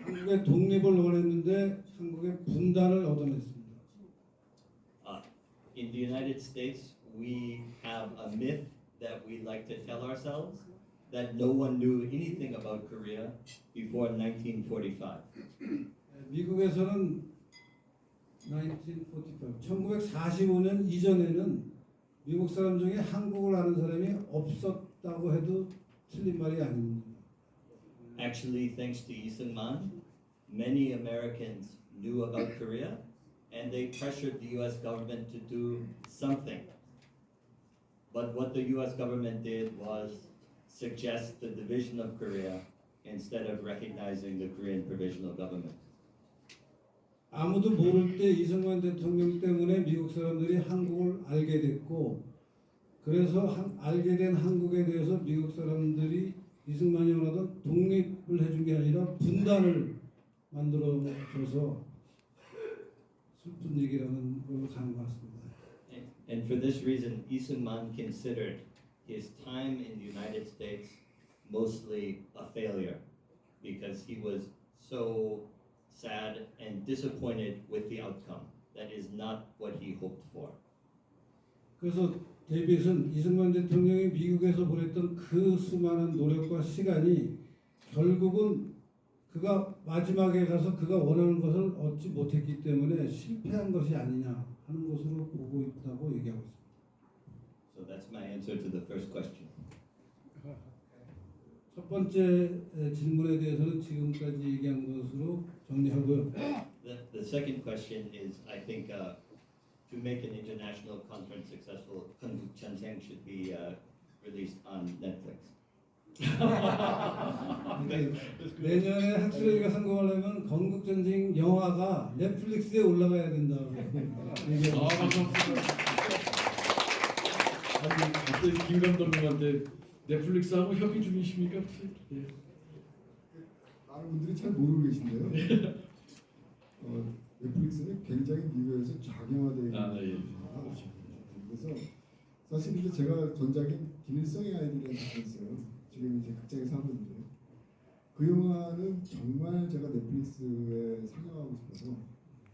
한국의 독립을 원했는데 한국의 분단을 얻어냈습니다. In the United States, we have a myth that we like to tell ourselves that no one knew anything about Korea before 1945. 미국에서는 1945년 이전에는 미국 사람 중에 한국을 아는 사람이 없었다고 해도 틀린 말이 아닙니다. Actually, thanks to Lee Seung-man, many Americans knew about Korea, and they pressured the U.S. government to do something. But what the U.S. government did was suggest the division of Korea instead of recognizing the Korean Provisional Government. 아무도 모를 때 이승만 대통령 때문에 미국 사람들이 한국을 알게 됐고, 그래서 알게 된 한국에 대해서 미국 사람들이 이승만이 원하던 독립을 해준 게 아니라 분단을 만들어줘서 슬픈 얘기라는 걸로 가는 것 같습니다. And for this reason, Lee Seung-man considered his time in the United States mostly a failure because he was so sad and disappointed with the outcome. That is not what he hoped for. 그래서 데이빗은 이승만 대통령이 미국에서 보냈던 그 수많은 노력과 시간이 결국은 그가 마지막에 가서 그가 원하는 것을 얻지 못했기 때문에 실패한 것이 아니냐 하는 것으로 보고 있다고 얘기하고 있습니다. So that's my answer to the first question. 첫 번째 질문에 대해서는 지금까지 얘기한 것으로 정리하고요. The second question is, I think, to make an international conference successful, Kongguk Cheonseng should be released on Netflix. 그러니까 내년에 학술회의가 성공하려면 건국전쟁 영화가 넷플릭스에 올라가야 된다고 얘기하고 있습니다. 아니 갑자기 김 감독님한테 넷플릭스하고 협의 중이십니까 혹시? 예. 많은 분들이 잘 모르고 계신데요. 넷플릭스는 굉장히 미국에서 작용화되어 있는 아, 예. 그래서 사실 이제 제가 전작인 김일성의 아이들이라는 작품이 있어요. 지금 이제 극장에서 하고 있는데 그 영화는 정말 제가 넷플릭스에 상영하고 싶어서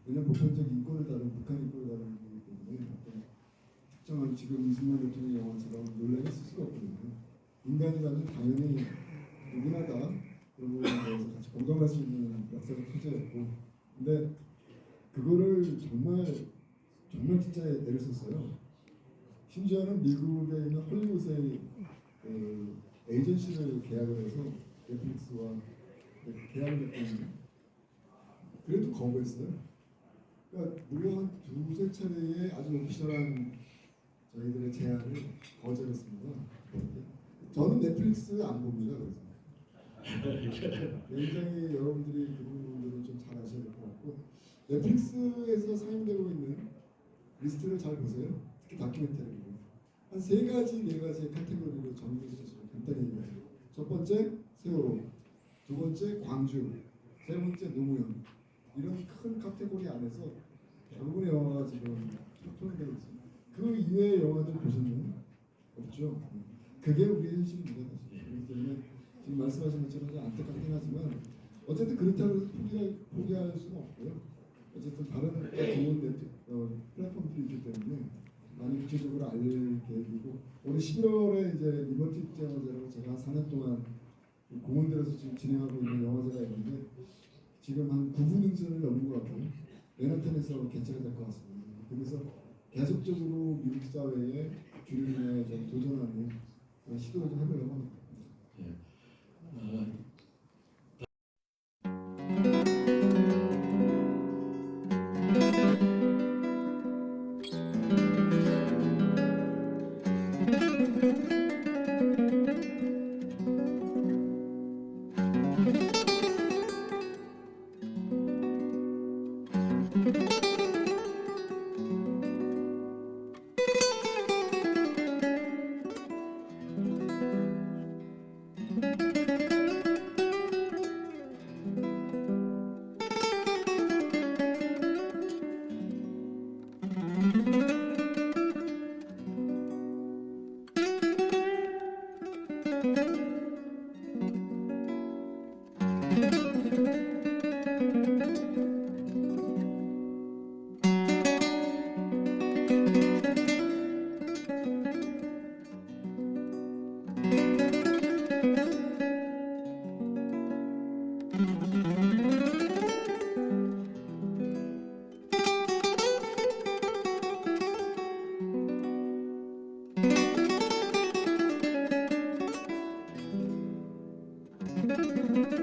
왜냐면 보편적 인권을 다룬 북한 인권을 다룬 거기 때문에 어떤 특정한 지금 이승만 대통령 영화처럼 논란이 있을 수가 없거든요. 인간이라면 당연히 누구나 다 그런 부분에 대해서 같이 공감할 수 있는 역사적 소재였고 근데 그거를 정말 진짜 애를 썼어요. 심지어는 미국에 있는 헐리우드의 에이전시를 계약을 해서 넷플릭스와 계약을 했거든요. 그래도 거부했어요. 그러니까 무려 한 두세 차례의 아주 오피셜한 저희들의 제안을 거절했습니다. 저는 넷플릭스 안 봅니다. 그래서 굉장히 여러분들이 그 부분들은 좀 잘 아셔야 될 것 같고 넷플릭스에서 사용되고 있는 리스트를 잘 보세요. 특히 다큐멘터리고 한 세 가지, 네 가지의 카테고리로 정리해서 간단히 얘기해요. 첫 번째 세월호, 두 번째 광주, 세 번째 노무현 이런 큰 카테고리 안에서 대부분의 영화가 지금 표현되고 있습니다. 그 이외의 영화들 보시면 없죠. 그게 우리의 현실입니다. 그렇기 때문에 지금 말씀하신 것처럼 좀 안타깝긴 하지만 어쨌든 그렇다고 해서 포기할 수는 없고요. 어쨌든 다른 좋은 플랫폼들이 있기 때문에 많이 구체적으로 알릴 계획이고 올해 11월에 이제 리버티 영화제라고 제가 한 4년 동안 공원들에서 지금 진행하고 있는 영화제가 있는데 지금 한 9분 능선을 넘은 것 같아요. 맨하탄에서 개최가 될 것 같습니다. 그래서 계속적으로 미국 사회의 주류에 좀 도전하는 그런 시도를 좀 해보려고 합니다. 예.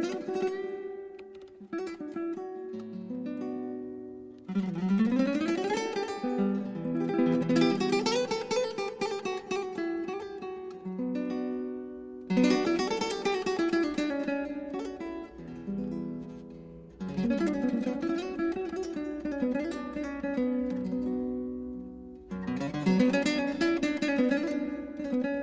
Thank you.